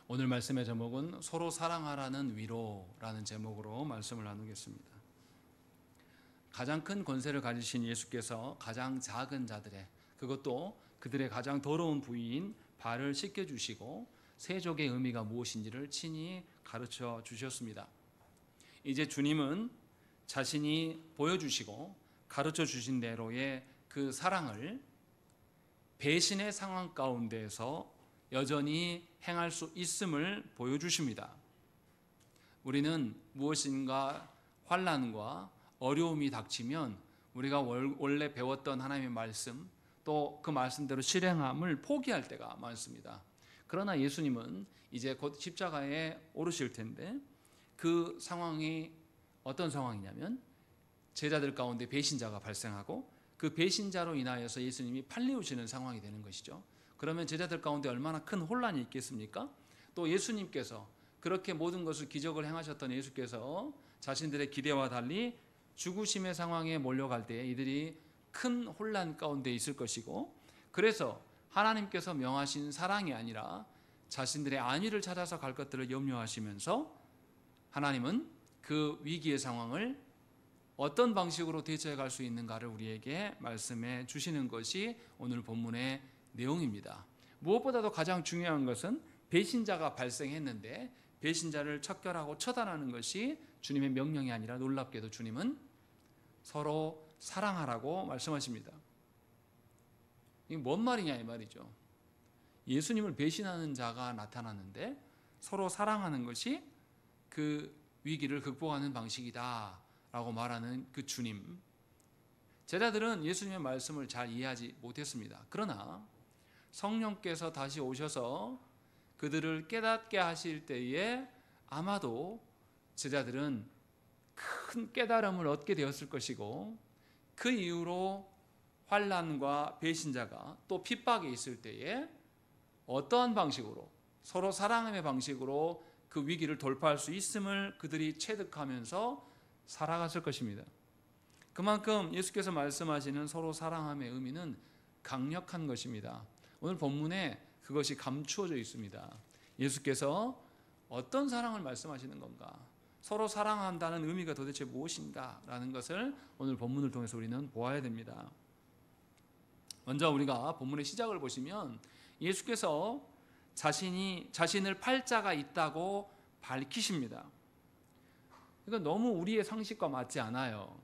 오늘 말씀의 제목은 서로 사랑하라는 위로라는 제목으로 말씀을 나누겠습니다. 가장 큰 권세를 가지신 예수께서 가장 작은 자들의, 그것도 그들의 가장 더러운 부위인 발을 씻겨주시고 세족의 의미가 무엇인지를 친히 가르쳐 주셨습니다. 이제 주님은 자신이 보여주시고 가르쳐 주신 대로의 그 사랑을 배신의 상황 가운데에서 여전히 행할 수 있음을 보여주십니다. 우리는 무엇인가 환난과 어려움이 닥치면 우리가 원래 배웠던 하나님의 말씀, 또 그 말씀대로 실행함을 포기할 때가 많습니다. 그러나 예수님은 이제 곧 십자가에 오르실 텐데, 그 상황이 어떤 상황이냐면 제자들 가운데 배신자가 발생하고 그 배신자로 인하여서 예수님이 팔리우시는 상황이 되는 것이죠. 그러면 제자들 가운데 얼마나 큰 혼란이 있겠습니까? 또 예수님께서 그렇게 모든 것을 기적을 행하셨던 예수께서 자신들의 기대와 달리 죽으심의 상황에 몰려갈 때 이들이 큰 혼란 가운데 있을 것이고, 그래서 하나님께서 명하신 사랑이 아니라 자신들의 안위를 찾아서 갈 것들을 염려하시면서 하나님은 그 위기의 상황을 어떤 방식으로 대처해 갈 수 있는가를 우리에게 말씀해 주시는 것이 오늘 본문의 내용입니다. 무엇보다도 가장 중요한 것은 배신자가 발생했는데 배신자를 척결하고 처단하는 것이 주님의 명령이 아니라 놀랍게도 주님은 서로 사랑하라고 말씀하십니다. 이게 뭔 말이냐 이 말이죠. 예수님을 배신하는 자가 나타났는데 서로 사랑하는 것이 그 위기를 극복하는 방식이다 라고 말하는 그 주님. 제자들은 예수님의 말씀을 잘 이해하지 못했습니다. 그러나 성령께서 다시 오셔서 그들을 깨닫게 하실 때에 아마도 제자들은 큰 깨달음을 얻게 되었을 것이고, 그 이후로 환난과 배신자가 또 핍박에 있을 때에 어떠한 방식으로 서로 사랑함의 방식으로 그 위기를 돌파할 수 있음을 그들이 체득하면서 살아갔을 것입니다. 그만큼 예수께서 말씀하시는 서로 사랑함의 의미는 강력한 것입니다. 오늘 본문에 그것이 감추어져 있습니다. 예수께서 어떤 사랑을 말씀하시는 건가? 서로 사랑한다는 의미가 도대체 무엇인가? 라는 것을 오늘 본문을 통해서 우리는 보아야 됩니다. 먼저 우리가 본문의 시작을 보시면 예수께서 자신을 팔 자가 있다고 밝히십니다. 이건 너무 우리의 상식과 맞지 않아요.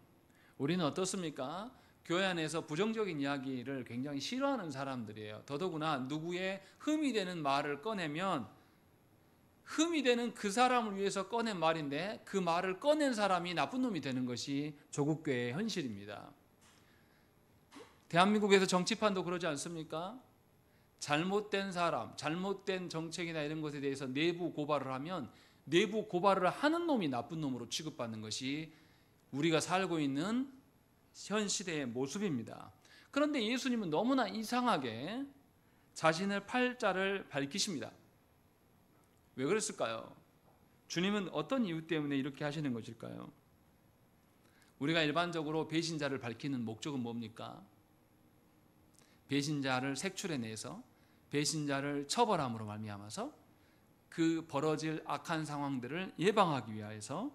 우리는 어떻습니까? 교회 안에서 부정적인 이야기를 굉장히 싫어하는 사람들이에요. 더더구나 누구의 흠이 되는 말을 꺼내면 흠이 되는 그 사람을 위해서 꺼낸 말인데 그 말을 꺼낸 사람이 나쁜 놈이 되는 것이 조국교회의 현실입니다. 대한민국에서 정치판도 그러지 않습니까? 잘못된 사람, 잘못된 정책이나 이런 것에 대해서 내부 고발을 하면 내부 고발을 하는 놈이 나쁜 놈으로 취급받는 것이 우리가 살고 있는 현 시대의 모습입니다. 그런데 예수님은 너무나 이상하게 자신을 팔 자를 밝히십니다. 왜 그랬을까요? 주님은 어떤 이유 때문에 이렇게 하시는 것일까요? 우리가 일반적으로 배신자를 밝히는 목적은 뭡니까? 배신자를 색출해내서 배신자를 처벌함으로 말미암아서 그 벌어질 악한 상황들을 예방하기 위해서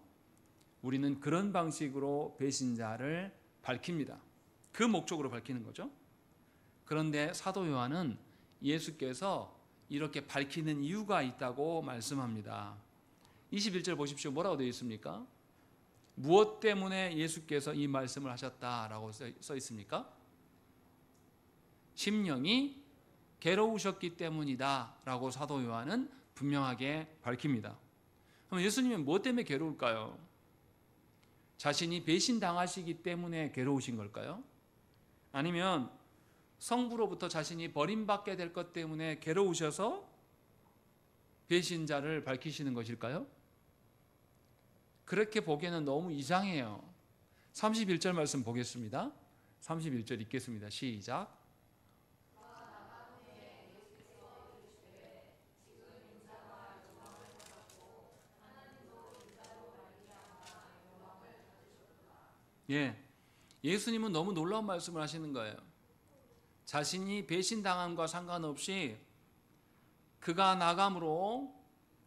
우리는 그런 방식으로 배신자를 밝힙니다. 그 목적으로 밝히는 거죠. 그런데 사도 요한은 예수께서 이렇게 밝히는 이유가 있다고 말씀합니다. 21절 보십시오. 뭐라고 되어 있습니까? 무엇 때문에 예수께서 이 말씀을 하셨다라고 써 있습니까? 심령이 괴로우셨기 때문이다 라고 사도 요한은 분명하게 밝힙니다. 그럼 예수님은 무엇 때문에 괴로울까요? 자신이 배신당하시기 때문에 괴로우신 걸까요? 아니면 성부로부터 자신이 버림받게 될 것 때문에 괴로우셔서 배신자를 밝히시는 것일까요? 그렇게 보기에는 너무 이상해요. 31절 말씀 보겠습니다. 31절 읽겠습니다. 시작. 예수님은 너무 놀라운 말씀을 하시는 거예요. 자신이 배신당함과 상관없이 그가 나감으로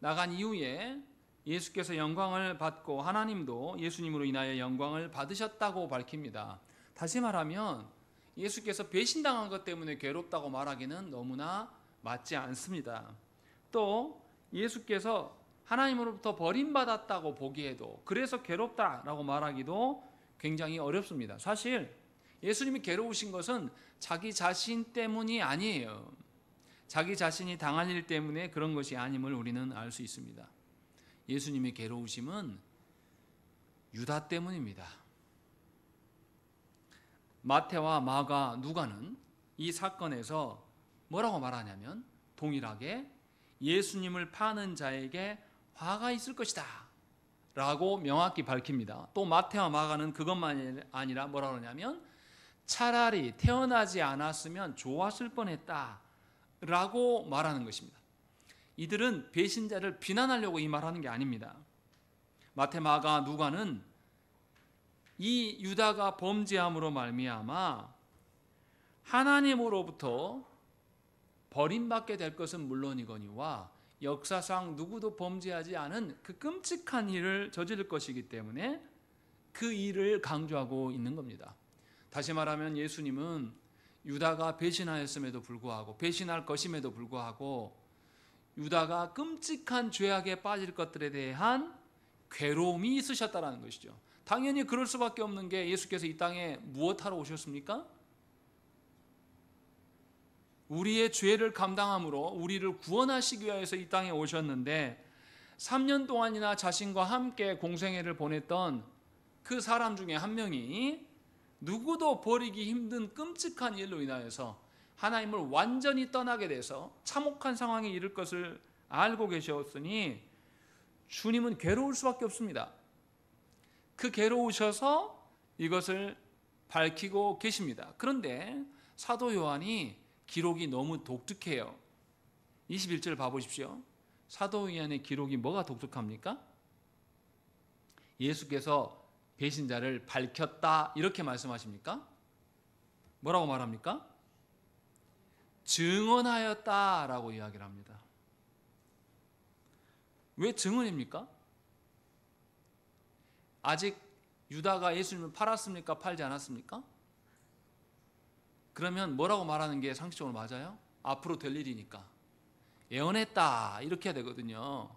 나간 이후에 예수께서 영광을 받고 하나님도 예수님으로 인하여 영광을 받으셨다고 밝힙니다. 다시 말하면 예수께서 배신당한 것 때문에 괴롭다고 말하기는 너무나 맞지 않습니다. 또 예수께서 하나님으로부터 버림받았다고 보기에도, 그래서 괴롭다라고 말하기도 굉장히 어렵습니다. 사실 예수님이 괴로우신 것은 자기 자신 때문이 아니에요. 자기 자신이 당할 일 때문에 그런 것이 아님을 우리는 알 수 있습니다. 예수님의 괴로우심은 유다 때문입니다. 마태와 마가, 누가는 이 사건에서 뭐라고 말하냐면 동일하게 예수님을 파는 자에게 화가 있을 것이다 라고 명확히 밝힙니다. 또 마태와 마가는 그것만 아니라 뭐라고 하냐면 차라리 태어나지 않았으면 좋았을 뻔했다 라고 말하는 것입니다. 이들은 배신자를 비난하려고 이 말하는 게 아닙니다. 마태, 마가, 누가는 이 유다가 범죄함으로 말미암아 하나님으로부터 버림받게 될 것은 물론이거니와 역사상 누구도 범죄하지 않은 그 끔찍한 일을 저지를 것이기 때문에 그 일을 강조하고 있는 겁니다. 다시 말하면 예수님은 유다가 배신하였음에도 불구하고, 배신할 것임에도 불구하고 유다가 끔찍한 죄악에 빠질 것들에 대한 괴로움이 있으셨다는 것이죠. 당연히 그럴 수밖에 없는 게 예수께서 이 땅에 무엇하러 오셨습니까? 우리의 죄를 감당함으로 우리를 구원하시기 위해서 이 땅에 오셨는데 3년 동안이나 자신과 함께 공생애를 보냈던 그 사람 중에 한 명이 누구도 버리기 힘든 끔찍한 일로 인하여서 하나님을 완전히 떠나게 돼서 참혹한 상황에 이를 것을 알고 계셨으니 주님은 괴로울 수밖에 없습니다. 그 괴로우셔서 이것을 밝히고 계십니다. 그런데 사도 요한이 기록이 너무 독특해요. 21절 봐보십시오. 사도 요한의 기록이 뭐가 독특합니까? 예수께서 배신자를 밝혔다 이렇게 말씀하십니까? 뭐라고 말합니까? 증언하였다라고 이야기를 합니다. 왜 증언입니까? 아직 유다가 예수님을 팔았습니까? 팔지 않았습니까? 그러면 뭐라고 말하는 게 상식적으로 맞아요? 앞으로 될 일이니까 예언했다 이렇게 해야 되거든요.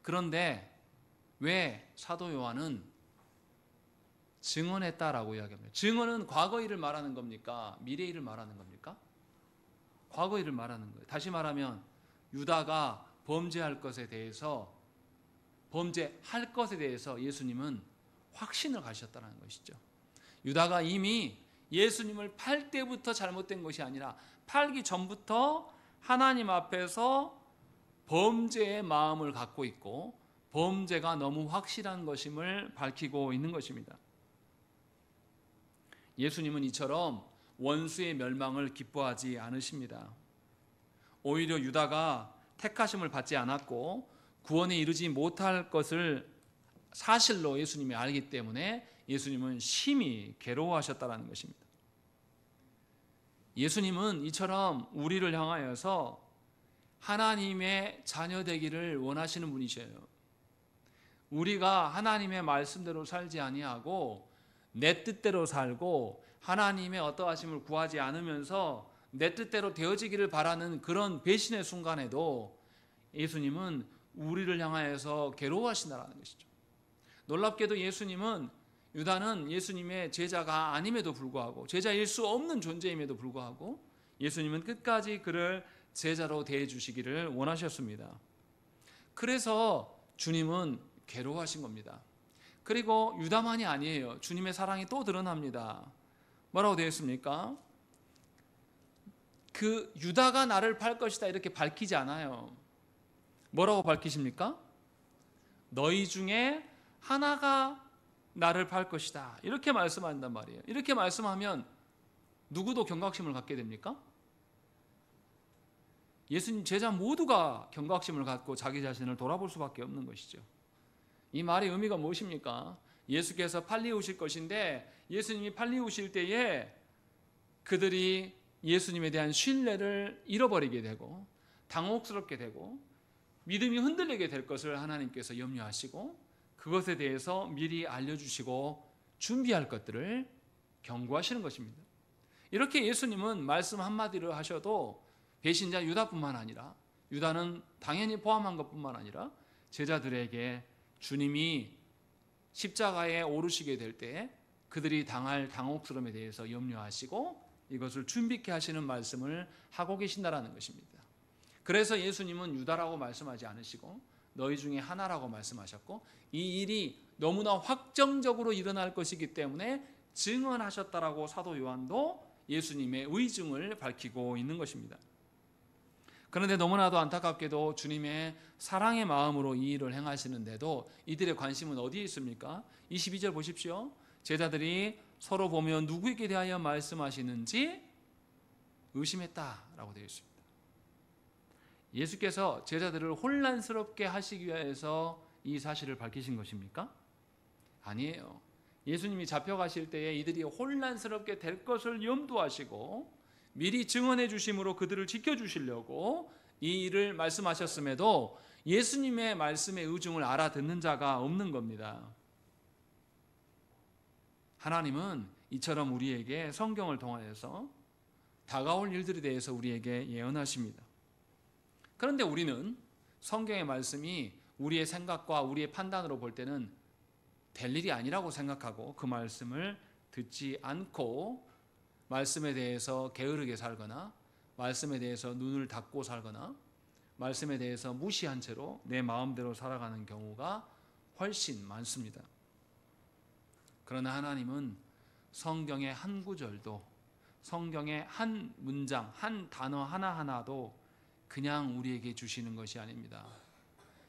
그런데 왜 사도 요한은 증언했다라고 이야기합니다? 증언은 과거 일을 말하는 겁니까? 미래 일을 말하는 겁니까? 과거 일을 말하는 거예요. 다시 말하면 유다가 범죄할 것에 대해서 예수님은 확신을 가지셨다는 것이죠. 유다가 이미 예수님을 팔 때부터 잘못된 것이 아니라 팔기 전부터 하나님 앞에서 범죄의 마음을 갖고 있고 범죄가 너무 확실한 것임을 밝히고 있는 것입니다. 예수님은 이처럼 원수의 멸망을 기뻐하지 않으십니다. 오히려 유다가 택하심을 받지 않았고 구원에 이르지 못할 것을 사실로 예수님이 알기 때문에 예수님은 심히 괴로워하셨다는 것입니다. 예수님은 이처럼 우리를 향하여서 하나님의 자녀 되기를 원하시는 분이셔요. 우리가 하나님의 말씀대로 살지 아니하고 내 뜻대로 살고 하나님의 어떠하심을 구하지 않으면서 내 뜻대로 되어지기를 바라는 그런 배신의 순간에도 예수님은 우리를 향하여서 괴로워하신다는 것이죠. 놀랍게도 유다는 예수님의 제자가 아님에도 불구하고 제자일 수 없는 존재임에도 불구하고 예수님은 끝까지 그를 제자로 대해 주시기를 원하셨습니다. 그래서 주님은 괴로워하신 겁니다. 그리고 유다만이 아니에요. 주님의 사랑이 또 드러납니다. 뭐라고 되어 있습니까? 그 유다가 나를 팔 것이다 이렇게 밝히지 않아요. 뭐라고 밝히십니까? 너희 중에 하나가 나를 팔 것이다 이렇게 말씀한단 말이에요. 이렇게 말씀하면 누구도 경각심을 갖게 됩니까? 예수님 제자 모두가 경각심을 갖고 자기 자신을 돌아볼 수밖에 없는 것이죠. 이 말의 의미가 무엇입니까? 예수께서 빨리 오실 것인데 예수님이 빨리 오실 때에 그들이 예수님에 대한 신뢰를 잃어버리게 되고 당혹스럽게 되고 믿음이 흔들리게 될 것을 하나님께서 염려하시고 그것에 대해서 미리 알려주시고 준비할 것들을 경고하시는 것입니다. 이렇게 예수님은 말씀 한마디를 하셔도 배신자 유다뿐만 아니라, 유다는 당연히 포함한 것뿐만 아니라 제자들에게 주님이 십자가에 오르시게 될 때 그들이 당할 당혹스러움에 대해서 염려하시고 이것을 준비케 하시는 말씀을 하고 계신다라는 것입니다. 그래서 예수님은 유다라고 말씀하지 않으시고 너희 중에 하나라고 말씀하셨고, 이 일이 너무나 확정적으로 일어날 것이기 때문에 증언하셨다라고 사도 요한도 예수님의 의중을 밝히고 있는 것입니다. 그런데 너무나도 안타깝게도 주님의 사랑의 마음으로 이 일을 행하시는데도 이들의 관심은 어디에 있습니까? 22절 보십시오. 제자들이 서로 보며 누구에게 대하여 말씀하시는지 의심했다라고 되어 있습니다. 예수께서 제자들을 혼란스럽게 하시기 위해서 이 사실을 밝히신 것입니까? 아니에요. 예수님이 잡혀가실 때에 이들이 혼란스럽게 될 것을 염두하시고 미리 증언해 주심으로 그들을 지켜주시려고 이 일을 말씀하셨음에도 예수님의 말씀의 의중을 알아듣는 자가 없는 겁니다. 하나님은 이처럼 우리에게 성경을 통하여서 다가올 일들에 대해서 우리에게 예언하십니다. 그런데 우리는 성경의 말씀이 우리의 생각과 우리의 판단으로 볼 때는 될 일이 아니라고 생각하고 그 말씀을 듣지 않고 말씀에 대해서 게으르게 살거나 말씀에 대해서 눈을 닫고 살거나 말씀에 대해서 무시한 채로 내 마음대로 살아가는 경우가 훨씬 많습니다. 그러나 하나님은 성경의 한 구절도, 성경의 한 문장, 한 단어 하나하나도 그냥 우리에게 주시는 것이 아닙니다.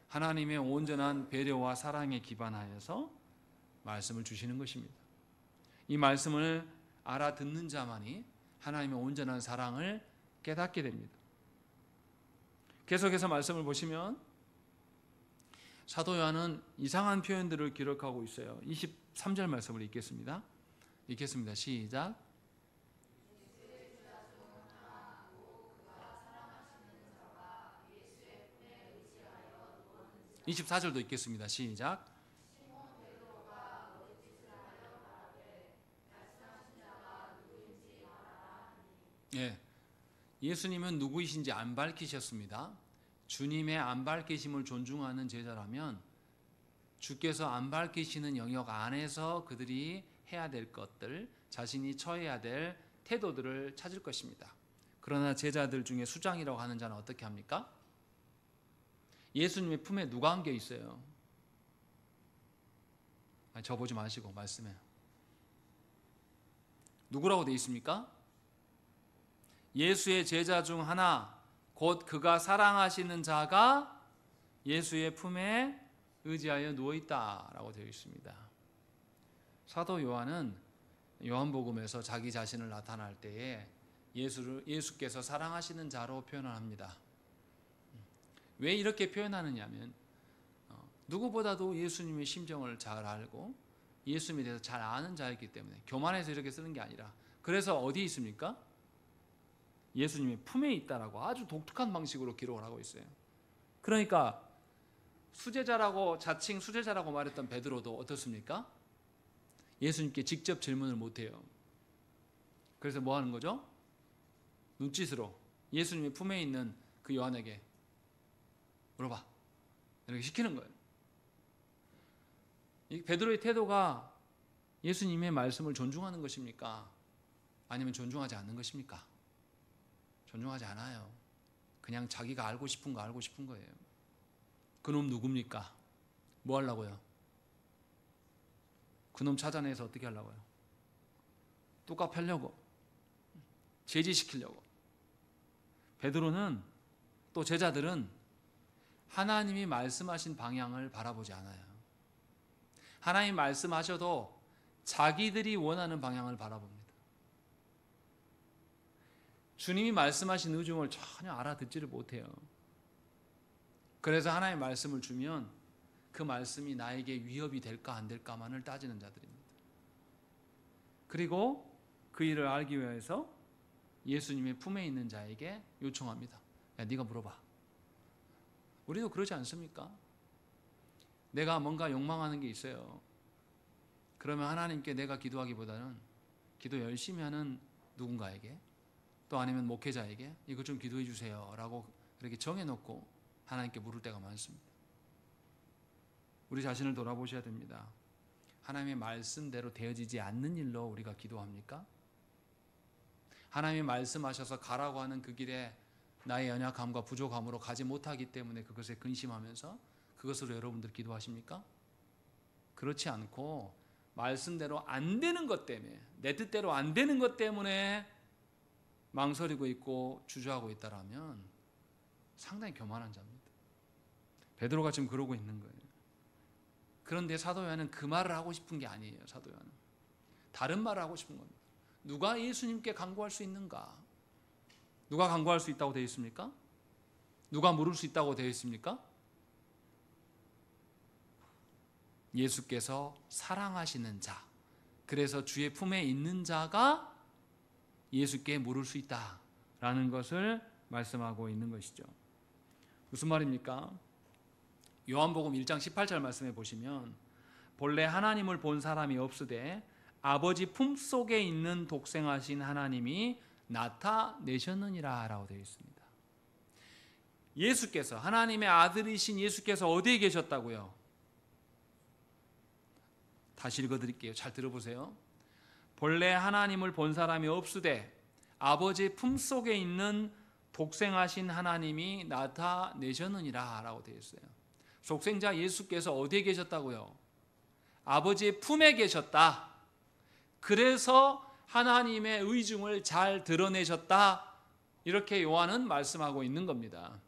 하나님의 온전한 배려와 사랑에 기반하여서 말씀을 주시는 것입니다. 이 말씀을 알아듣는 자만이 하나님의 온전한 사랑을 깨닫게 됩니다. 계속해서 말씀을 보시면 사도 요한은 이상한 표현들을 기록하고 있어요. 23절 말씀을 읽겠습니다. 시작. 이 24절도 읽겠습니다. 시작. 예, 예수님은 누구이신지 안 밝히셨습니다. 주님의 안 밝히심을 존중하는 제자라면 주께서 안 밝히시는 영역 안에서 그들이 해야 될 것들, 자신이 처해야 될 태도들을 찾을 것입니다. 그러나 제자들 중에 수장이라고 하는 자는 어떻게 합니까? 예수님의 품에 누가 안겨 있어요? 저 보지 마시고 말씀해. 누구라고 되어 있습니까? 예수의 제자 중 하나, 곧 그가 사랑하시는 자가 예수의 품에 의지하여 누워있다라고 되어 있습니다. 사도 요한은 요한복음에서 자기 자신을 나타날 때에 예수께서 사랑하시는 자로 표현을 합니다. 왜 이렇게 표현하느냐 하면 누구보다도 예수님의 심정을 잘 알고 예수님에 대해서 잘 아는 자이기 때문에 교만해서 이렇게 쓰는 게 아니라, 그래서 어디에 있습니까? 예수님의 품에 있다라고 아주 독특한 방식으로 기록을 하고 있어요. 그러니까 수제자라고 자칭 수제자라고 말했던 베드로도 어떻습니까? 예수님께 직접 질문을 못해요. 그래서 뭐 하는 거죠? 눈짓으로 예수님의 품에 있는 그 요한에게 물어봐, 이렇게 시키는 거예요. 이 베드로의 태도가 예수님의 말씀을 존중하는 것입니까? 아니면 존중하지 않는 것입니까? 존중하지 않아요. 그냥 자기가 알고 싶은 거 알고 싶은 거예요. 그놈 누굽니까? 뭐 하려고요? 그놈 찾아내서 어떻게 하려고요? 뚜까 펴려고, 제지시키려고. 베드로는, 또 제자들은 하나님이 말씀하신 방향을 바라보지 않아요. 하나님 말씀하셔도 자기들이 원하는 방향을 바라봅니다. 주님이 말씀하신 의중을 전혀 알아듣지를 못해요. 그래서 하나님의 말씀을 주면 그 말씀이 나에게 위협이 될까 안 될까만을 따지는 자들입니다. 그리고 그 일을 알기 위해서 예수님의 품에 있는 자에게 요청합니다. 야, 네가 물어봐. 우리도 그러지 않습니까? 내가 뭔가 욕망하는 게 있어요. 그러면 하나님께 내가 기도하기보다는 기도 열심히 하는 누군가에게, 또 아니면 목회자에게 이것 좀 기도해 주세요 라고 이렇게 정해놓고 하나님께 물을 때가 많습니다. 우리 자신을 돌아보셔야 됩니다. 하나님의 말씀대로 되어지지 않는 일로 우리가 기도합니까? 하나님이 말씀하셔서 가라고 하는 그 길에 나의 연약함과 부족함으로 가지 못하기 때문에 그것에 근심하면서 그것으로 여러분들 기도하십니까? 그렇지 않고 말씀대로 안 되는 것 때문에, 내 뜻대로 안 되는 것 때문에 망설이고 있고 주저하고 있다라면 상당히 교만한 자입니다. 베드로가 지금 그러고 있는 거예요. 그런데 사도 요한은 그 말을 하고 싶은 게 아니에요. 사도 요한은 다른 말을 하고 싶은 겁니다. 누가 예수님께 간구할 수 있는가? 누가 간구할 수 있다고 되어 있습니까? 누가 물을 수 있다고 되어 있습니까? 예수께서 사랑하시는 자, 그래서 주의 품에 있는 자가 예수께 물을 수 있다라는 것을 말씀하고 있는 것이죠. 무슨 말입니까? 요한복음 1장 18절 말씀해 보시면 본래 하나님을 본 사람이 없으되 아버지 품속에 있는 독생하신 하나님이 나타내셨느니라 라고 되어 있습니다. 예수께서, 하나님의 아들이신 예수께서 어디에 계셨다고요? 다시 읽어드릴게요. 잘 들어보세요. 본래 하나님을 본 사람이 없으되 아버지 품속에 있는 독생하신 하나님이 나타내셨느니라 라고 되어 있어요. 독생자 예수께서 어디에 계셨다고요? 아버지의 품에 계셨다. 그래서 하나님의 의중을 잘 드러내셨다. 이렇게 요한은 말씀하고 있는 겁니다.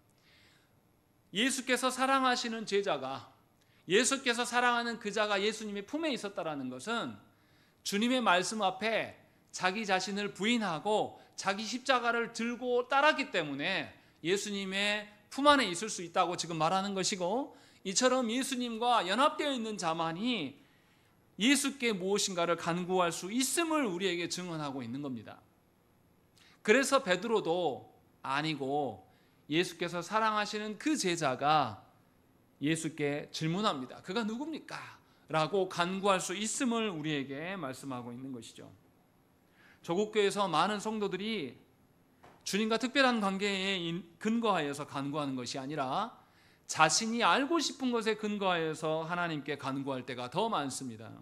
예수께서 사랑하시는 제자가, 예수께서 사랑하는 그 자가 예수님의 품에 있었다라는 것은 주님의 말씀 앞에 자기 자신을 부인하고 자기 십자가를 들고 따랐기 때문에 예수님의 품 안에 있을 수 있다고 지금 말하는 것이고, 이처럼 예수님과 연합되어 있는 자만이 예수께 무엇인가를 간구할 수 있음을 우리에게 증언하고 있는 겁니다. 그래서 베드로도 아니고 예수께서 사랑하시는 그 제자가 예수께 질문합니다. 그가 누굽니까? 라고 간구할 수 있음을 우리에게 말씀하고 있는 것이죠. 조국교회에서 많은 성도들이 주님과 특별한 관계에 근거하여서 간구하는 것이 아니라 자신이 알고 싶은 것에 근거하여서 하나님께 간구할 때가 더 많습니다.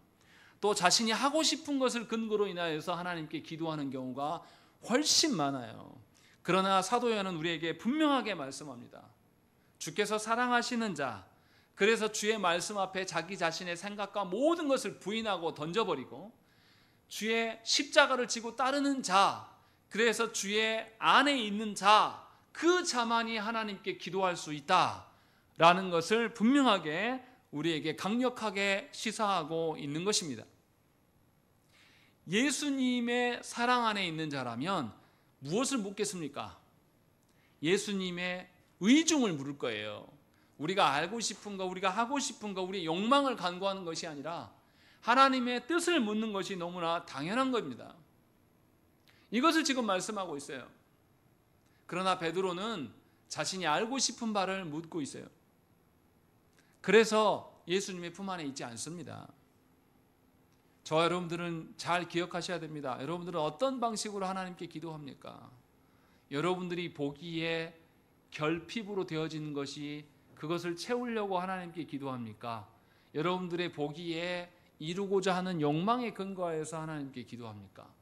또 자신이 하고 싶은 것을 근거로 인하여서 하나님께 기도하는 경우가 훨씬 많아요. 그러나 사도 요한은 우리에게 분명하게 말씀합니다. 주께서 사랑하시는 자, 그래서 주의 말씀 앞에 자기 자신의 생각과 모든 것을 부인하고 던져버리고 주의 십자가를 지고 따르는 자, 그래서 주의 안에 있는 자, 그 자만이 하나님께 기도할 수 있다라는 것을 분명하게 우리에게 강력하게 시사하고 있는 것입니다. 예수님의 사랑 안에 있는 자라면 무엇을 묻겠습니까? 예수님의 의중을 물을 거예요. 우리가 알고 싶은 거, 우리가 하고 싶은 거, 우리의 욕망을 간구하는 것이 아니라 하나님의 뜻을 묻는 것이 너무나 당연한 겁니다. 이것을 지금 말씀하고 있어요. 그러나 베드로는 자신이 알고 싶은 바를 묻고 있어요. 그래서 예수님의 품 안에 있지 않습니다. 저와 여러분들은 잘 기억하셔야 됩니다. 여러분들은 어떤 방식으로 하나님께 기도합니까? 여러분들이 보기에 결핍으로 되어지는 것이 그것을 채우려고 하나님께 기도합니까? 여러분들의 보기에 이루고자 하는 욕망에 근거하여서 하나님께 기도합니까?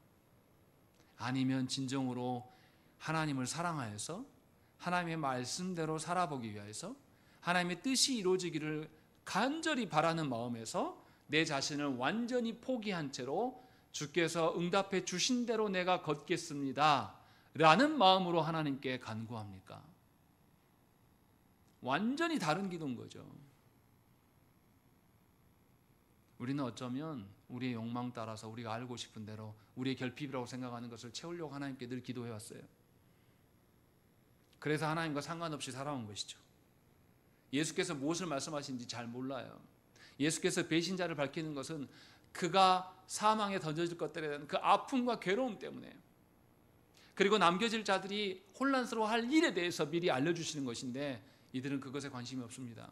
아니면 진정으로 하나님을 사랑하여서 하나님의 말씀대로 살아보기 위해서 하나님의 뜻이 이루어지기를 간절히 바라는 마음에서 내 자신을 완전히 포기한 채로 주께서 응답해 주신 대로 내가 걷겠습니다 라는 마음으로 하나님께 간구합니까? 완전히 다른 기도인 거죠. 우리는 어쩌면 우리의 욕망 따라서 우리가 알고 싶은 대로 우리의 결핍이라고 생각하는 것을 채우려고 하나님께 늘 기도해왔어요. 그래서 하나님과 상관없이 살아온 것이죠. 예수께서 무엇을 말씀하시는지 잘 몰라요. 예수께서 배신자를 밝히는 것은 그가 사망에 던져질 것들에 대한 그 아픔과 괴로움 때문에, 그리고 남겨질 자들이 혼란스러워할 일에 대해서 미리 알려주시는 것인데 이들은 그것에 관심이 없습니다.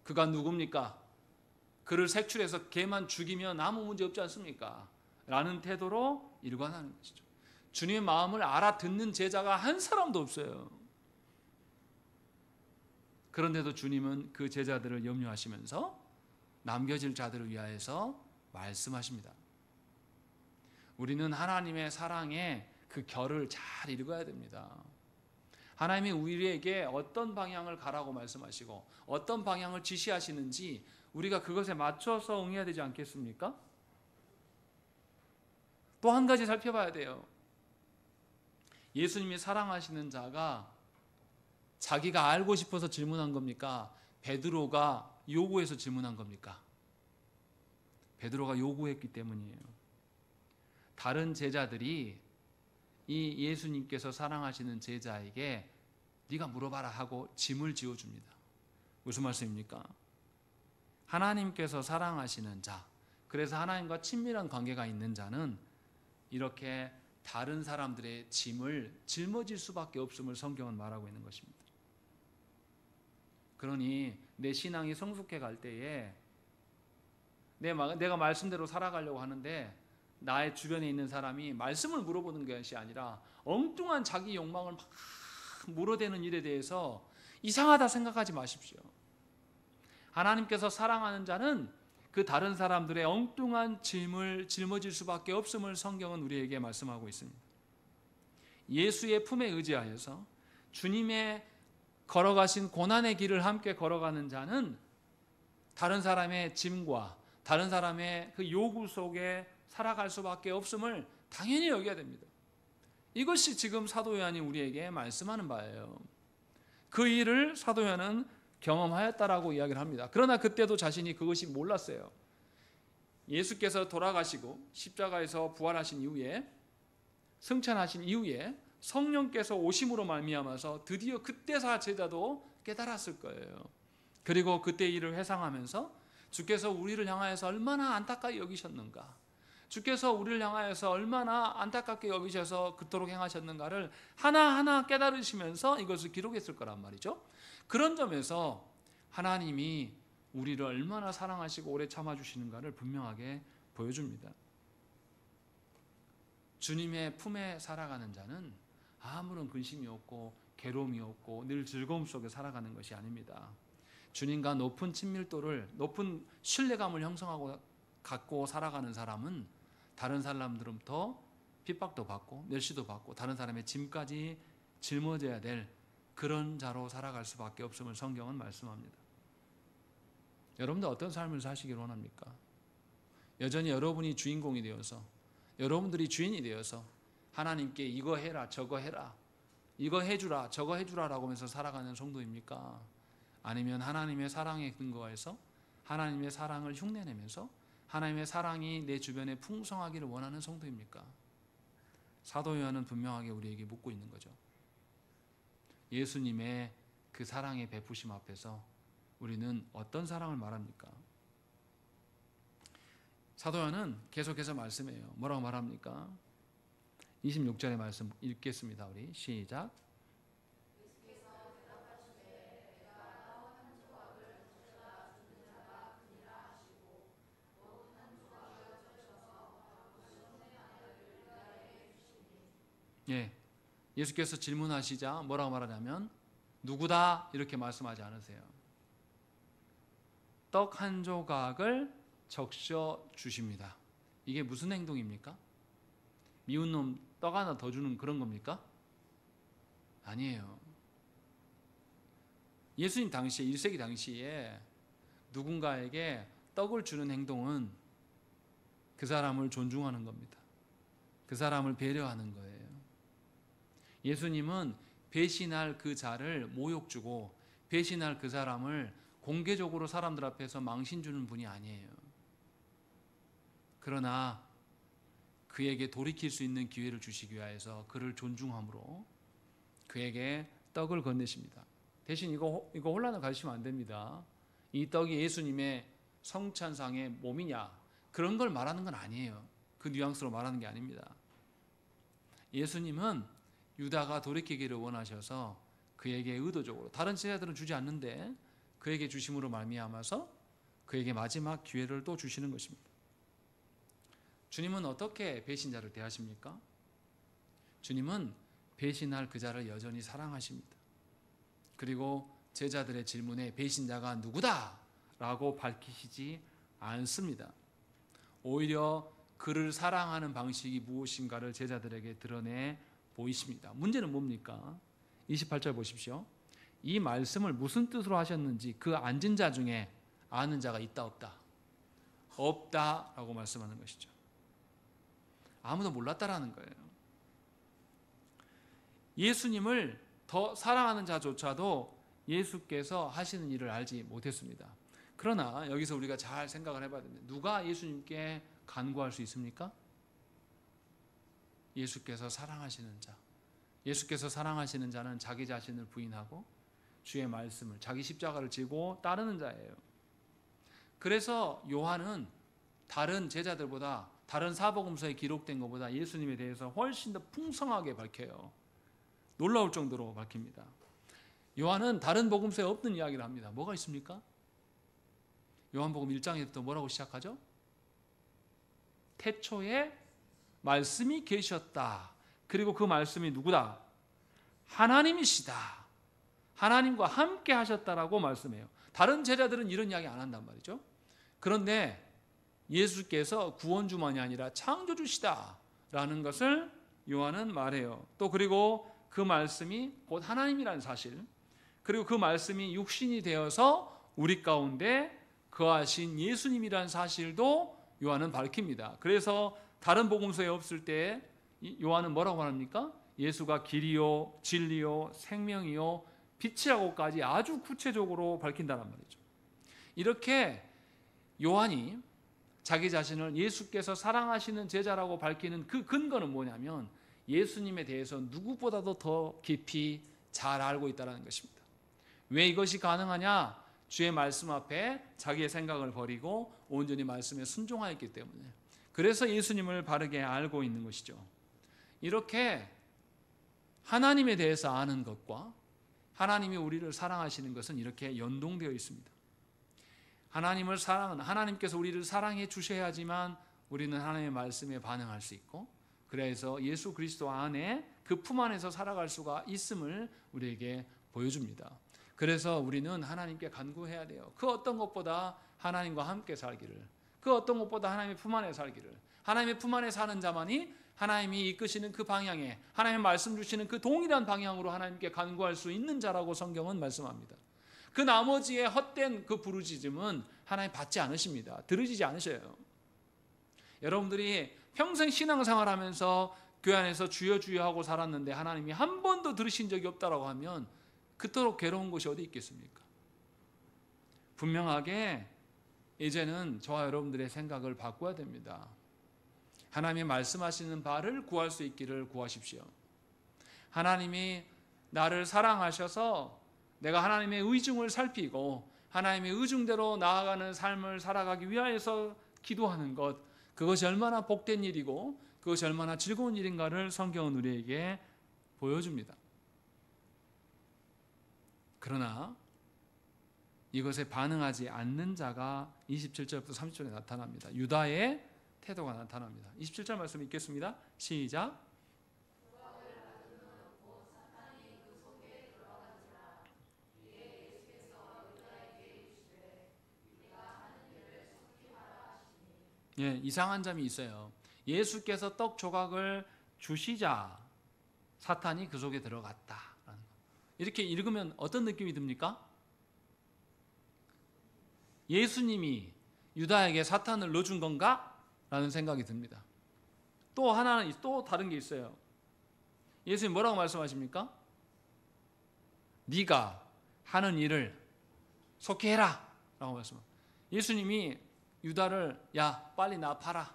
그가 누굽니까? 그를 색출해서 걔만 죽이면 아무 문제 없지 않습니까? 라는 태도로 일관하는 것이죠. 주님의 마음을 알아듣는 제자가 한 사람도 없어요. 그런데도 주님은 그 제자들을 염려하시면서 남겨질 자들을 위하여서 말씀하십니다. 우리는 하나님의 사랑의 그 결을 잘 읽어야 됩니다. 하나님이 우리에게 어떤 방향을 가라고 말씀하시고 어떤 방향을 지시하시는지 우리가 그것에 맞춰서 응해야 되지 않겠습니까? 또 한 가지 살펴봐야 돼요. 예수님이 사랑하시는 자가 자기가 알고 싶어서 질문한 겁니까? 베드로가 요구해서 질문한 겁니까? 베드로가 요구했기 때문이에요. 다른 제자들이 이 예수님께서 사랑하시는 제자에게 네가 물어봐라 하고 짐을 지어줍니다. 무슨 말씀입니까? 하나님께서 사랑하시는 자, 그래서 하나님과 친밀한 관계가 있는 자는 이렇게 다른 사람들의 짐을 짊어질 수밖에 없음을 성경은 말하고 있는 것입니다. 그러니 내 신앙이 성숙해 갈 때에 내가 말씀대로 살아가려고 하는데 나의 주변에 있는 사람이 말씀을 물어보는 것이 아니라 엉뚱한 자기 욕망을 막 물어대는 일에 대해서 이상하다 생각하지 마십시오. 하나님께서 사랑하는 자는 그 다른 사람들의 엉뚱한 짐을 짊어질 수밖에 없음을 성경은 우리에게 말씀하고 있습니다. 예수의 품에 의지하여서 주님의 걸어가신 고난의 길을 함께 걸어가는 자는 다른 사람의 짐과 다른 사람의 그 요구 속에 살아갈 수밖에 없음을 당연히 여겨야 됩니다. 이것이 지금 사도 요한이 우리에게 말씀하는 바예요. 그 일을 사도 요한은 경험하였다라고 이야기를 합니다. 그러나 그때도 자신이 그것이 몰랐어요. 예수께서 돌아가시고 십자가에서 부활하신 이후에 승천하신 이후에 성령께서 오심으로 말미암아서 드디어 그때사 제자도 깨달았을 거예요. 그리고 그때 일을 회상하면서 주께서 우리를 향하여서 얼마나 안타깝게 여기셨는가, 주께서 우리를 향하여서 얼마나 안타깝게 여기셔서 그토록 행하셨는가를 하나하나 깨달으시면서 이것을 기록했을 거란 말이죠. 그런 점에서 하나님이 우리를 얼마나 사랑하시고 오래 참아주시는가를 분명하게 보여줍니다. 주님의 품에 살아가는 자는 아무런 근심이 없고 괴로움이 없고 늘 즐거움 속에 살아가는 것이 아닙니다. 주님과 높은 친밀도를, 높은 신뢰감을 형성하고 갖고 살아가는 사람은 다른 사람들부터 핍박도 받고 멸시도 받고 다른 사람의 짐까지 짊어져야 될 그런 자로 살아갈 수밖에 없음을 성경은 말씀합니다. 여러분들 어떤 삶을 사시길 원합니까? 여전히 여러분이 주인공이 되어서, 여러분들이 주인이 되어서 하나님께 이거 해라 저거 해라, 이거 해주라 저거 해주라라고 하면서 살아가는 성도입니까? 아니면 하나님의 사랑에 근거해서 하나님의 사랑을 흉내내면서 하나님의 사랑이 내 주변에 풍성하기를 원하는 성도입니까? 사도 요한은 분명하게 우리에게 묻고 있는 거죠. 예수님의 그 사랑의 베푸심 앞에서 우리는 어떤 사랑을 말합니까? 사도 요한은 계속해서 말씀해요. 뭐라고 말합니까? 26절의 말씀 읽겠습니다. 우리 시작. 예, 예수께서 질문하시자 뭐라고 말하냐면 누구다 이렇게 말씀하지 않으세요. 떡 한 조각을 적셔 주십니다. 이게 무슨 행동입니까? 미운 놈 떡 하나 더 주는 그런 겁니까? 아니에요. 예수님 당시에 1세기 당시에 누군가에게 떡을 주는 행동은 그 사람을 존중하는 겁니다. 그 사람을 배려하는 거예요. 예수님은 배신할 그 자를 모욕 주고 배신할 그 사람을 공개적으로 사람들 앞에서 망신 주는 분이 아니에요. 그러나 그에게 돌이킬 수 있는 기회를 주시기 위해서 그를 존중함으로 그에게 떡을 건네십니다. 대신 이거 혼란을 가지시면 안 됩니다. 이 떡이 예수님의 성찬상의 몸이냐 그런 걸 말하는 건 아니에요. 그 뉘앙스로 말하는 게 아닙니다. 예수님은 유다가 돌이키기를 원하셔서 그에게 의도적으로, 다른 제자들은 주지 않는데 그에게 주심으로 말미암아서 그에게 마지막 기회를 또 주시는 것입니다. 주님은 어떻게 배신자를 대하십니까? 주님은 배신할 그 자를 여전히 사랑하십니다. 그리고 제자들의 질문에 배신자가 누구다? 라고 밝히시지 않습니다. 오히려 그를 사랑하는 방식이 무엇인가를 제자들에게 드러내 보이십니다. 문제는 뭡니까? 28절 보십시오. 이 말씀을 무슨 뜻으로 하셨는지 그 앉은 자 중에 아는 자가 있다 없다? 없다라고 말씀하는 것이죠. 아무도 몰랐다라는 거예요. 예수님을 더 사랑하는 자조차도 예수께서 하시는 일을 알지 못했습니다. 그러나 여기서 우리가 잘 생각을 해봐야 됩니다. 누가 예수님께 간구할 수 있습니까? 예수께서 사랑하시는 자. 예수께서 사랑하시는 자는 자기 자신을 부인하고 주의 말씀을, 자기 십자가를 지고 따르는 자예요. 그래서 요한은 다른 제자들보다, 다른 사복음서에 기록된 것보다 예수님에 대해서 훨씬 더 풍성하게 밝혀요. 놀라울 정도로 밝힙니다. 요한은 다른 복음서에 없는 이야기를 합니다. 뭐가 있습니까? 요한복음 1장에부터 뭐라고 시작하죠? 태초에 말씀이 계셨다. 그리고 그 말씀이 누구다? 하나님이시다. 하나님과 함께 하셨다라고 말씀해요. 다른 제자들은 이런 이야기 안 한단 말이죠. 그런데 예수께서 구원주만이 아니라 창조주시다라는 것을 요한은 말해요. 또 그리고 그 말씀이 곧 하나님이라는 사실, 그리고 그 말씀이 육신이 되어서 우리 가운데 거하신 예수님이라는 사실도 요한은 밝힙니다. 그래서 다른 복음서에 없을 때 요한은 뭐라고 말합니까? 예수가 길이요 진리요 생명이요 빛이라고까지 아주 구체적으로 밝힌다는 말이죠. 이렇게 요한이 자기 자신을 예수께서 사랑하시는 제자라고 밝히는 그 근거는 뭐냐면 예수님에 대해서 누구보다도 더 깊이 잘 알고 있다는 것입니다. 왜 이것이 가능하냐? 주의 말씀 앞에 자기의 생각을 버리고 온전히 말씀에 순종하였기 때문에, 그래서 예수님을 바르게 알고 있는 것이죠. 이렇게 하나님에 대해서 아는 것과 하나님이 우리를 사랑하시는 것은 이렇게 연동되어 있습니다. 하나님을 사랑은 하나님께서 우리를 사랑해 주셔야지만 우리는 하나님의 말씀에 반응할 수 있고, 그래서 예수 그리스도 안에 그 품 안에서 살아갈 수가 있음을 우리에게 보여줍니다. 그래서 우리는 하나님께 간구해야 돼요. 그 어떤 것보다 하나님과 함께 살기를, 그 어떤 것보다 하나님의 품 안에 살기를. 하나님의 품 안에 사는 자만이 하나님이 이끄시는 그 방향에, 하나님의 말씀 주시는 그 동일한 방향으로 하나님께 간구할 수 있는 자라고 성경은 말씀합니다. 그 나머지의 헛된 그 부르짖음은 하나님 받지 않으십니다. 들으시지 않으셔요. 여러분들이 평생 신앙생활하면서 교회 안에서 주여 주여 하고 살았는데 하나님이 한 번도 들으신 적이 없다라고 하면 그토록 괴로운 곳이 어디 있겠습니까? 분명하게 이제는 저와 여러분들의 생각을 바꿔야 됩니다. 하나님이 말씀하시는 바를 구할 수 있기를 구하십시오. 하나님이 나를 사랑하셔서 내가 하나님의 의중을 살피고 하나님의 의중대로 나아가는 삶을 살아가기 위하여서 기도하는 것, 그것이 얼마나 복된 일이고 그것이 얼마나 즐거운 일인가를 성경은 우리에게 보여줍니다. 그러나 이것에 반응하지 않는 자가 27절부터 30절에 나타납니다. 유다의 태도가 나타납니다. 27절 말씀 읽겠습니다. 시작. 예, 이상한 점이 있어요. 예수께서 떡 조각을 주시자 사탄이 그 속에 들어갔다. 이렇게 읽으면 어떤 느낌이 듭니까? 예수님이 유다에게 사탄을 넣어준 건가? 라는 생각이 듭니다. 또 하나는 또 다른 게 있어요. 예수님 뭐라고 말씀하십니까? 네가 하는 일을 속히 해라 라고 말씀합니다. 예수님이 유다를 야 빨리 나 팔아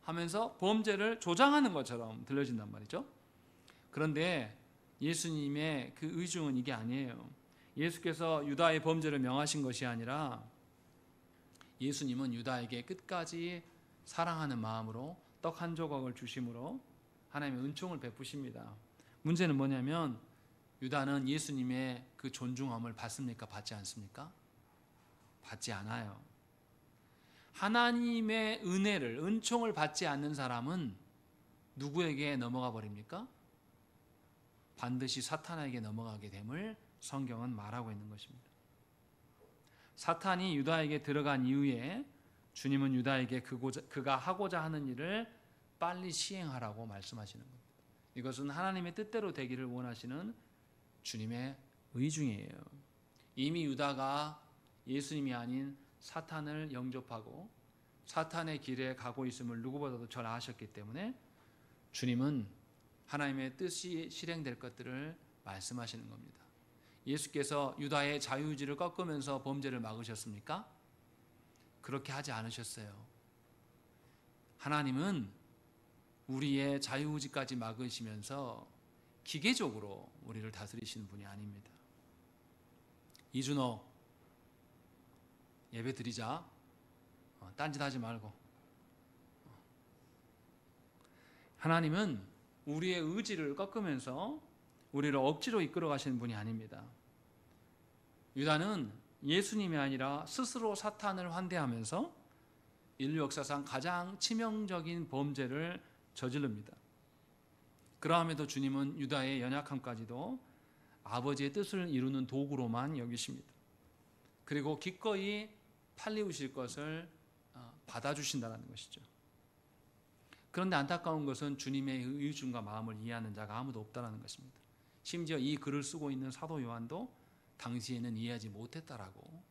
하면서 범죄를 조장하는 것처럼 들려진단 말이죠. 그런데 예수님의 그 의중은 이게 아니에요. 예수께서 유다의 범죄를 명하신 것이 아니라 예수님은 유다에게 끝까지 사랑하는 마음으로 떡 한 조각을 주심으로 하나님의 은총을 베푸십니다. 문제는 뭐냐면 유다는 예수님의 그 존중함을 받습니까? 받지 않습니까? 받지 않아요. 하나님의 은혜를, 은총을 받지 않는 사람은 누구에게 넘어가 버립니까? 반드시 사탄에게 넘어가게 됨을 성경은 말하고 있는 것입니다. 사탄이 유다에게 들어간 이후에 주님은 유다에게 그가 하고자 하는 일을 빨리 시행하라고 말씀하시는 겁니다. 이것은 하나님의 뜻대로 되기를 원하시는 주님의 의중이에요. 이미 유다가 예수님이 아닌 사탄을 영접하고 사탄의 길에 가고 있음을 누구보다도 잘 아셨기 때문에 주님은 하나님의 뜻이 실행될 것들을 말씀하시는 겁니다. 예수께서 유다의 자유의지를 꺾으면서 범죄를 막으셨습니까? 그렇게 하지 않으셨어요. 하나님은 우리의 자유의지까지 막으시면서 기계적으로 우리를 다스리시는 분이 아닙니다. 이준호 예배 드리자. 딴짓 하지 말고. 하나님은 우리의 의지를 꺾으면서 우리를 억지로 이끌어 가시는 분이 아닙니다. 유다는 예수님이 아니라 스스로 사탄을 환대하면서 인류 역사상 가장 치명적인 범죄를 저지릅니다. 그러함에도 주님은 유다의 연약함까지도 아버지의 뜻을 이루는 도구로만 여기십니다. 그리고 기꺼이 팔리우실 것을 받아주신다는 것이죠. 그런데 안타까운 것은 주님의 의중과 마음을 이해하는 자가 아무도 없다는 것입니다. 심지어 이 글을 쓰고 있는 사도 요한도 당시에는 이해하지 못했다라고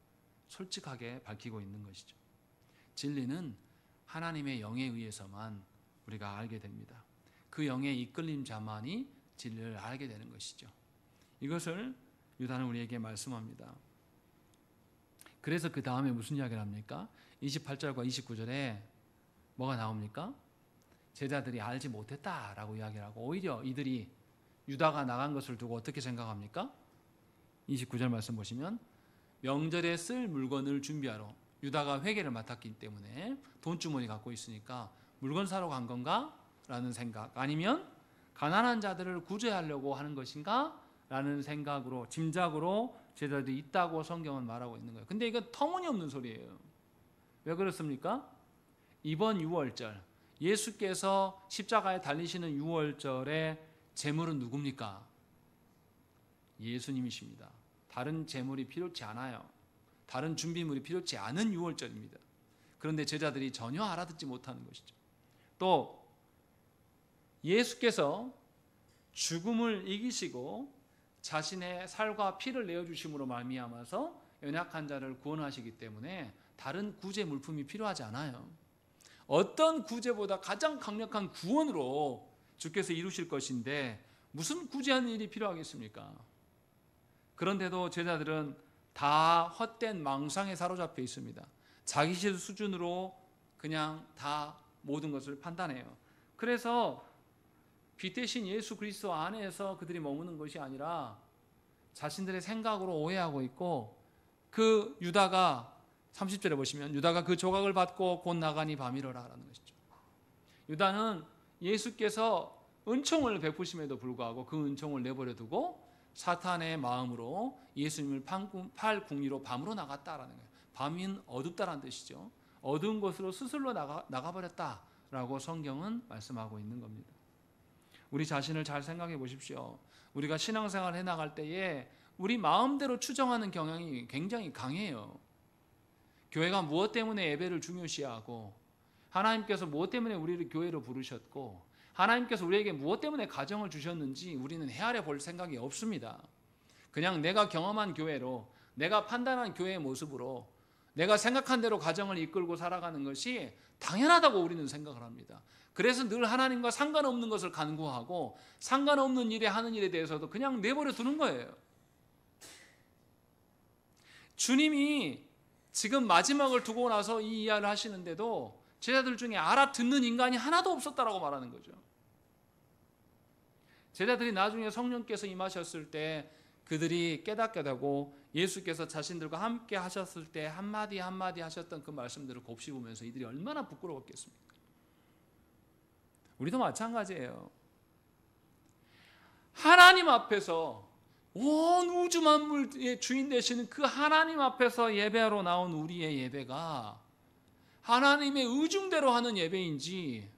솔직하게 밝히고 있는 것이죠. 진리는 하나님의 영에 의해서만 우리가 알게 됩니다. 그 영의 이끌림 자만이 진리를 알게 되는 것이죠. 이것을 유다는 우리에게 말씀합니다. 그래서 그 다음에 무슨 이야기를 합니까? 28절과 29절에 뭐가 나옵니까? 제자들이 알지 못했다라고 이야기를 하고 오히려 이들이 유다가 나간 것을 두고 어떻게 생각합니까? 29절 말씀 보시면 명절에 쓸 물건을 준비하러 유다가 회계를 맡았기 때문에 돈주머니 갖고 있으니까 물건 사러 간 건가? 라는 생각, 아니면 가난한 자들을 구제하려고 하는 것인가? 라는 생각으로, 짐작으로 제자들이 있다고 성경은 말하고 있는 거예요. 근데 이건 터무니없는 소리예요. 왜 그렇습니까? 이번 유월절, 예수께서 십자가에 달리시는 유월절에 제물은 누굽니까? 예수님이십니다. 다른 제물이 필요치 않아요. 다른 준비물이 필요치 않은 유월절입니다. 그런데 제자들이 전혀 알아듣지 못하는 것이죠. 또 예수께서 죽음을 이기시고 자신의 살과 피를 내어주심으로 말미암아서 연약한 자를 구원하시기 때문에 다른 구제 물품이 필요하지 않아요. 어떤 구제보다 가장 강력한 구원으로 주께서 이루실 것인데 무슨 구제하는 일이 필요하겠습니까? 그런데도 제자들은 다 헛된 망상에 사로잡혀 있습니다. 자기 수준으로 그냥 다 모든 것을 판단해요. 그래서 빛 대신 예수 그리스도 안에서 그들이 머무는 것이 아니라 자신들의 생각으로 오해하고 있고, 그 유다가 30절에 보시면 유다가 그 조각을 받고 곧 나가니 밤이러라 라는 것이죠. 유다는 예수께서 은총을 베푸심에도 불구하고 그 은총을 내버려 두고 사탄의 마음으로 예수님을 팔궁리로 밤으로 나갔다라는 거예요. 밤은 어둡다라는 뜻이죠. 어두운 곳으로 스스로 나가버렸다라고 성경은 말씀하고 있는 겁니다. 우리 자신을 잘 생각해 보십시오. 우리가 신앙생활 해나갈 때에 우리 마음대로 추정하는 경향이 굉장히 강해요. 교회가 무엇 때문에 예배를 중요시하고, 하나님께서 무엇 때문에 우리를 교회로 부르셨고, 하나님께서 우리에게 무엇 때문에 가정을 주셨는지 우리는 헤아려 볼 생각이 없습니다. 그냥 내가 경험한 교회로, 내가 판단한 교회의 모습으로 내가 생각한 대로 가정을 이끌고 살아가는 것이 당연하다고 우리는 생각을 합니다. 그래서 늘 하나님과 상관없는 것을 간구하고 상관없는 일에 하는 일에 대해서도 그냥 내버려 두는 거예요. 주님이 지금 마지막을 두고 나서 이 이야기를 하시는데도 제자들 중에 알아듣는 인간이 하나도 없었다라고 말하는 거죠. 제자들이 나중에 성령께서 임하셨을 때 그들이 깨닫게 되고 예수께서 자신들과 함께 하셨을 때 한마디 한마디 하셨던 그 말씀들을 곱씹으면서 이들이 얼마나 부끄러웠겠습니까? 우리도 마찬가지예요. 하나님 앞에서 온 우주 만물의 주인 되시는 그 하나님 앞에서 예배하러 나온 우리의 예배가 하나님의 의중대로 하는 예배인지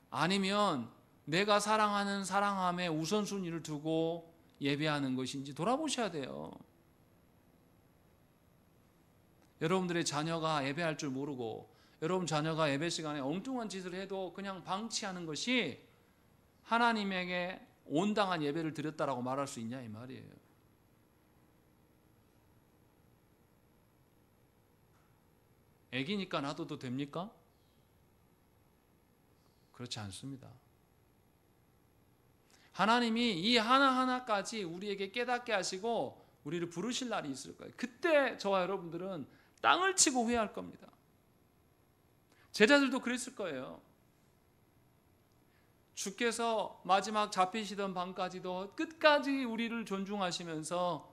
아니면 내가 사랑하는 사랑함에 우선순위를 두고 예배하는 것인지 돌아보셔야 돼요. 여러분들의 자녀가 예배할 줄 모르고 여러분 자녀가 예배 시간에 엉뚱한 짓을 해도 그냥 방치하는 것이 하나님에게 온당한 예배를 드렸다라고 말할 수 있냐 이 말이에요. 애기니까 놔둬도 됩니까? 그렇지 않습니다. 하나님이 이 하나하나까지 우리에게 깨닫게 하시고 우리를 부르실 날이 있을 거예요. 그때 저와 여러분들은 땅을 치고 후회할 겁니다. 제자들도 그랬을 거예요. 주께서 마지막 잡히시던 밤까지도 끝까지 우리를 존중하시면서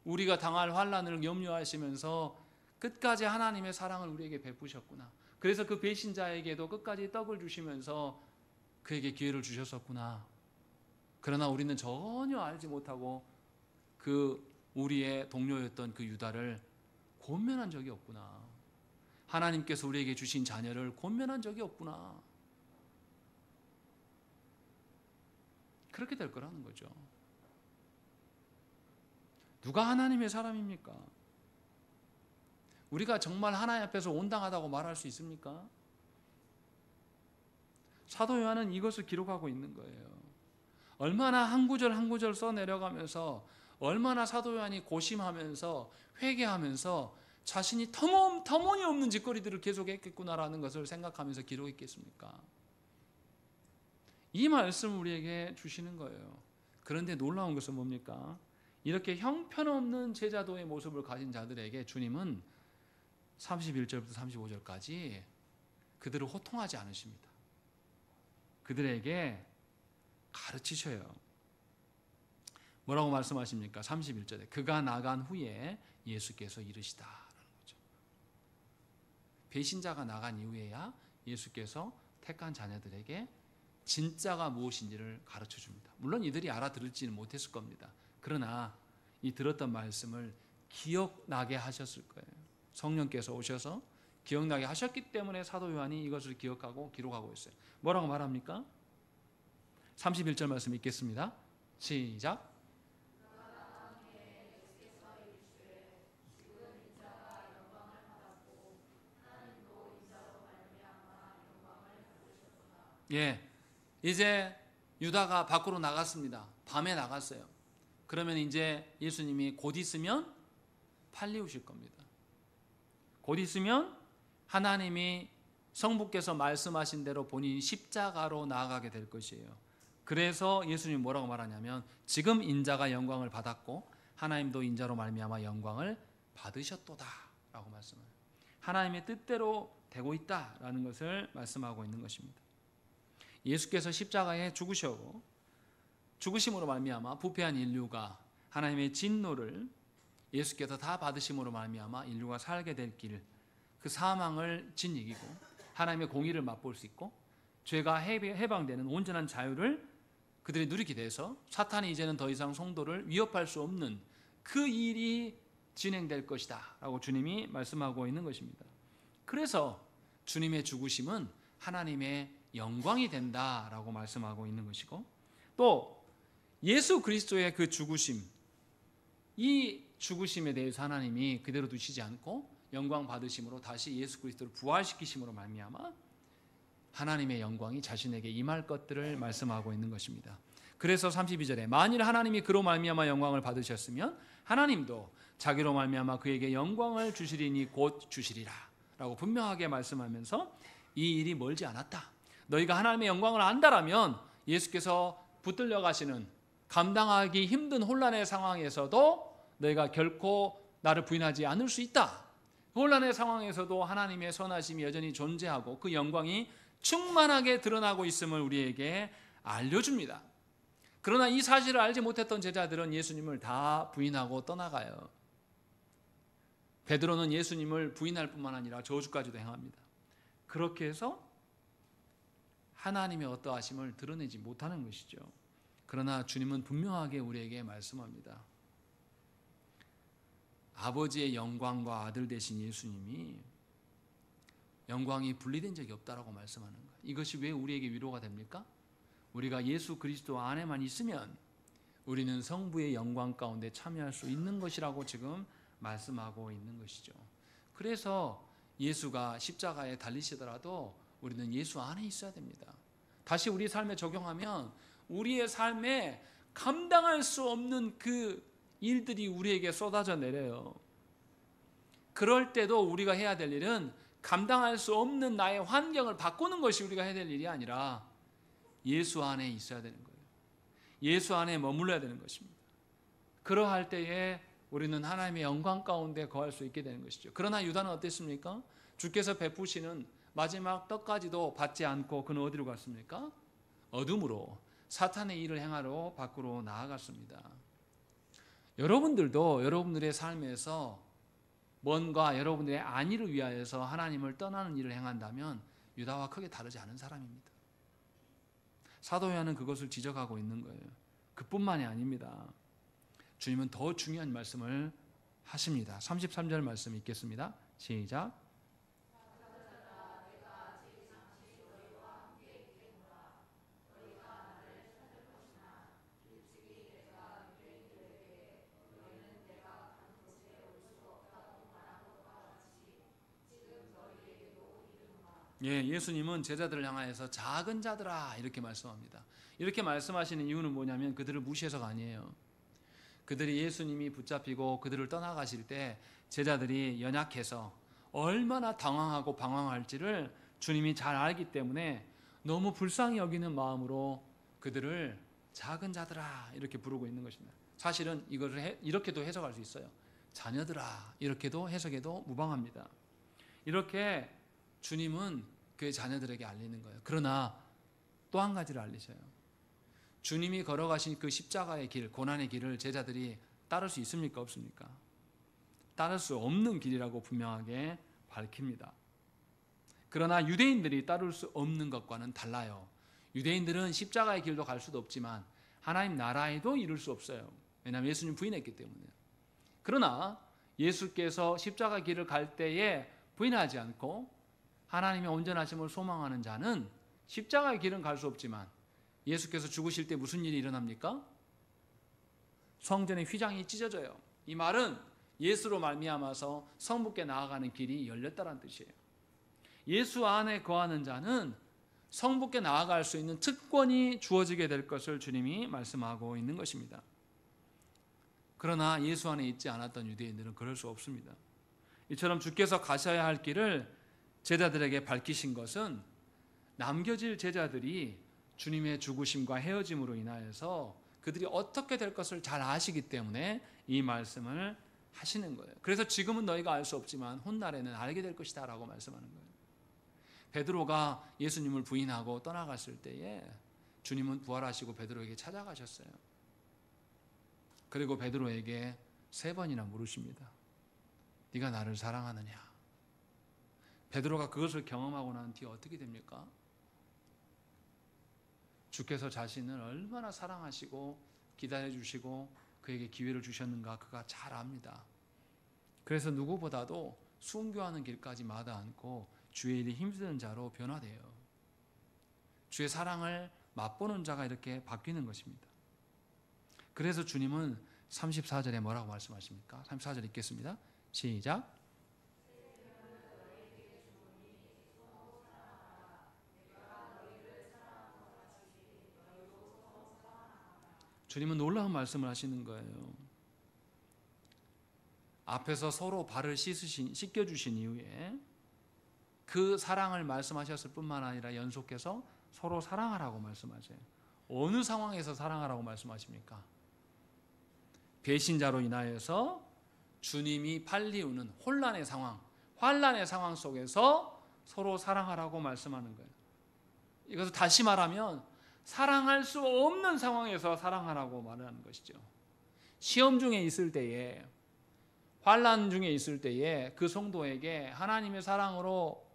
우리가 당할 환난을 염려하시면서 끝까지 하나님의 사랑을 우리에게 베푸셨구나. 그래서 그 배신자에게도 끝까지 떡을 주시면서 그에게 기회를 주셨었구나. 그러나 우리는 전혀 알지 못하고 그 우리의 동료였던 그 유다를 권면한 적이 없구나. 하나님께서 우리에게 주신 자녀를 권면한 적이 없구나. 그렇게 될 거라는 거죠. 누가 하나님의 사람입니까? 우리가 정말 하나님 앞에서 온당하다고 말할 수 있습니까? 사도 요한은 이것을 기록하고 있는 거예요. 얼마나 한 구절 한 구절 써내려가면서 얼마나 사도 요한이 고심하면서 회개하면서 자신이 터무니없는 짓거리들을 계속했겠구나라는 것을 생각하면서 기록했겠습니까? 이 말씀을 우리에게 주시는 거예요. 그런데 놀라운 것은 뭡니까? 이렇게 형편없는 제자도의 모습을 가진 자들에게 주님은 31절부터 35절까지 그들을 호통하지 않으십니다. 그들에게 가르치셔요. 뭐라고 말씀하십니까? 31절에 그가 나간 후에 예수께서 이르시다라는 거죠. 배신자가 나간 이후에야 예수께서 택한 자녀들에게 진짜가 무엇인지를 가르쳐 줍니다. 물론 이들이 알아들을지는 못했을 겁니다. 그러나 이 들었던 말씀을 기억나게 하셨을 거예요. 성령께서 오셔서 기억나게 하셨기 때문에 사도 요한이 이것을 기억하고 기록하고 있어요. 뭐라고 말합니까? 31절 말씀 읽겠습니다. 시작. 예, 이제 유다가 밖으로 나갔습니다. 밤에 나갔어요. 그러면 이제 예수님이 곧 있으면 팔리우실 겁니다. 곧 있으면 하나님이 성부께서 말씀하신 대로 본인이 십자가로 나아가게 될 것이에요. 그래서 예수님이 뭐라고 말하냐면 지금 인자가 영광을 받았고 하나님도 인자로 말미암아 영광을 받으셨도다 라고 말씀해요. 하나님의 뜻대로 되고 있다라는 것을 말씀하고 있는 것입니다. 예수께서 십자가에 죽으시고 죽으심으로 말미암아 부패한 인류가 하나님의 진노를 예수께서 다 받으심으로 말미암아 인류가 살게 될 길, 그 사망을 짓이기고 하나님의 공의를 맛볼 수 있고 죄가 해방되는 온전한 자유를 그들이 누리게 돼서 사탄이 이제는 더 이상 성도를 위협할 수 없는 그 일이 진행될 것이다 라고 주님이 말씀하고 있는 것입니다. 그래서 주님의 죽으심은 하나님의 영광이 된다라고 말씀하고 있는 것이고 또 예수 그리스도의 그 죽으심, 이 죽으심에 대해서 하나님이 그대로 두시지 않고 영광 받으심으로 다시 예수 그리스도를 부활시키심으로 말미암아 하나님의 영광이 자신에게 임할 것들을 말씀하고 있는 것입니다. 그래서 32절에 만일 하나님이 그로 말미암아 영광을 받으셨으면 하나님도 자기로 말미암아 그에게 영광을 주시리니 곧 주시리라 라고 분명하게 말씀하면서 이 일이 멀지 않았다. 너희가 하나님의 영광을 안다라면 예수께서 붙들려 가시는 감당하기 힘든 혼란의 상황에서도 너희가 결코 나를 부인하지 않을 수 있다. 혼란의 상황에서도 하나님의 선하심이 여전히 존재하고 그 영광이 충만하게 드러나고 있음을 우리에게 알려줍니다. 그러나 이 사실을 알지 못했던 제자들은 예수님을 다 부인하고 떠나가요. 베드로는 예수님을 부인할 뿐만 아니라 저주까지도 행합니다. 그렇게 해서 하나님의 어떠하심을 드러내지 못하는 것이죠. 그러나 주님은 분명하게 우리에게 말씀합니다. 아버지의 영광과 아들 되신 예수님이 영광이 분리된 적이 없다라고 말씀하는 거예요. 이것이 왜 우리에게 위로가 됩니까? 우리가 예수 그리스도 안에만 있으면 우리는 성부의 영광 가운데 참여할 수 있는 것이라고 지금 말씀하고 있는 것이죠. 그래서 예수가 십자가에 달리시더라도 우리는 예수 안에 있어야 됩니다. 다시 우리 삶에 적용하면 우리의 삶에 감당할 수 없는 그 일들이 우리에게 쏟아져 내려요. 그럴 때도 우리가 해야 될 일은 감당할 수 없는 나의 환경을 바꾸는 것이 우리가 해야 될 일이 아니라 예수 안에 있어야 되는 거예요. 예수 안에 머물러야 되는 것입니다. 그러할 때에 우리는 하나님의 영광 가운데 거할 수 있게 되는 것이죠. 그러나 유다는 어땠습니까? 주께서 베푸시는 마지막 떡까지도 받지 않고 그는 어디로 갔습니까? 어둠으로 사탄의 일을 행하러 밖으로 나아갔습니다. 여러분들도 여러분들의 삶에서 뭔가 여러분들의 안위를 위하여서 하나님을 떠나는 일을 행한다면 유다와 크게 다르지 않은 사람입니다. 사도 요한은 그것을 지적하고 있는 거예요. 그뿐만이 아닙니다. 주님은 더 중요한 말씀을 하십니다. 33절 말씀 읽겠습니다. 시작. 예수님은 제자들을 향하여서 작은 자들아 이렇게 말씀합니다. 이렇게 말씀하시는 이유는 뭐냐면 그들을 무시해서가 아니에요. 그들이 예수님이 붙잡히고 그들을 떠나가실 때 제자들이 연약해서 얼마나 당황하고 방황할지를 주님이 잘 알기 때문에 너무 불쌍히 여기는 마음으로 그들을 작은 자들아 이렇게 부르고 있는 것입니다. 사실은 이것을 이렇게도 해석할 수 있어요. 자녀들아 이렇게도 해석해도 무방합니다. 이렇게 주님은 그 자녀들에게 알리는 거예요. 그러나 또 한 가지를 알리셔요. 주님이 걸어가신 그 십자가의 길, 고난의 길을 제자들이 따를 수 있습니까? 없습니까? 따를 수 없는 길이라고 분명하게 밝힙니다. 그러나 유대인들이 따를 수 없는 것과는 달라요. 유대인들은 십자가의 길도 갈 수도 없지만 하나님 나라에도 이룰 수 없어요. 왜냐하면 예수님 부인했기 때문에. 그러나 예수께서 십자가 길을 갈 때에 부인하지 않고 하나님의 온전하심을 소망하는 자는 십자가의 길은 갈 수 없지만 예수께서 죽으실 때 무슨 일이 일어납니까? 성전의 휘장이 찢어져요. 이 말은 예수로 말미암아서 성부께 나아가는 길이 열렸다는 뜻이에요. 예수 안에 거하는 자는 성부께 나아갈 수 있는 특권이 주어지게 될 것을 주님이 말씀하고 있는 것입니다. 그러나 예수 안에 있지 않았던 유대인들은 그럴 수 없습니다. 이처럼 주께서 가셔야 할 길을 제자들에게 밝히신 것은 남겨질 제자들이 주님의 죽으심과 헤어짐으로 인하여서 그들이 어떻게 될 것을 잘 아시기 때문에 이 말씀을 하시는 거예요. 그래서 지금은 너희가 알 수 없지만 훗날에는 알게 될 것이다 라고 말씀하는 거예요. 베드로가 예수님을 부인하고 떠나갔을 때에 주님은 부활하시고 베드로에게 찾아가셨어요. 그리고 베드로에게 3번이나 물으십니다. 네가 나를 사랑하느냐? 베드로가 그것을 경험하고 난 뒤에 어떻게 됩니까? 주께서 자신을 얼마나 사랑하시고 기다려주시고 그에게 기회를 주셨는가 그가 잘 압니다. 그래서 누구보다도 순교하는 길까지 마다 않고 주의 일이 힘쓰는 자로 변화돼요. 주의 사랑을 맛보는 자가 이렇게 바뀌는 것입니다. 그래서 주님은 34절에 뭐라고 말씀하십니까? 34절 읽겠습니다. 시작. 주님은 놀라운 말씀을 하시는 거예요. 앞에서 서로 발을 씻겨주신 이후에 그 사랑을 말씀하셨을 뿐만 아니라 연속해서 서로 사랑하라고 말씀하세요. 어느 상황에서 사랑하라고 말씀하십니까? 배신자로 인하여서 주님이 팔리우는 혼란의 상황, 환란의 상황 속에서 서로 사랑하라고 말씀하는 거예요. 이것을 다시 말하면 사랑할 수 없는 상황에서 사랑하라고 말하는 것이죠. 시험 중에 있을 때에, 환난 중에 있을 때에 그 성도에게 하나님의 사랑으로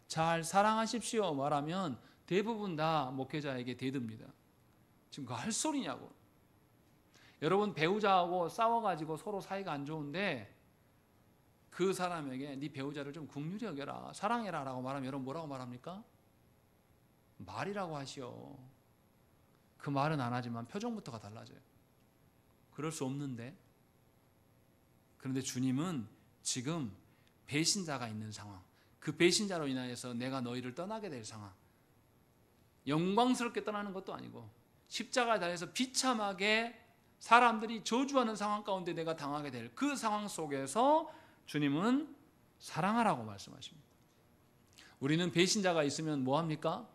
잘 사랑하십시오 말하면 대부분 다 목회자에게 대듭니다. 지금 그거 할 소리냐고. 여러분, 배우자하고 싸워가지고 서로 사이가 안 좋은데 그 사람에게 네 배우자를 좀 긍휼히 여겨라, 사랑해라 라고 말하면 여러분 뭐라고 말합니까? 말이라고 하시오. 그 말은 안 하지만 표정부터가 달라져요. 그럴 수 없는데. 그런데 주님은 지금 배신자가 있는 상황, 그 배신자로 인하여서 내가 너희를 떠나게 될 상황, 영광스럽게 떠나는 것도 아니고 십자가에 달려서 비참하게 사람들이 저주하는 상황 가운데 내가 당하게 될 그 상황 속에서 주님은 사랑하라고 말씀하십니다. 우리는 배신자가 있으면 뭐합니까?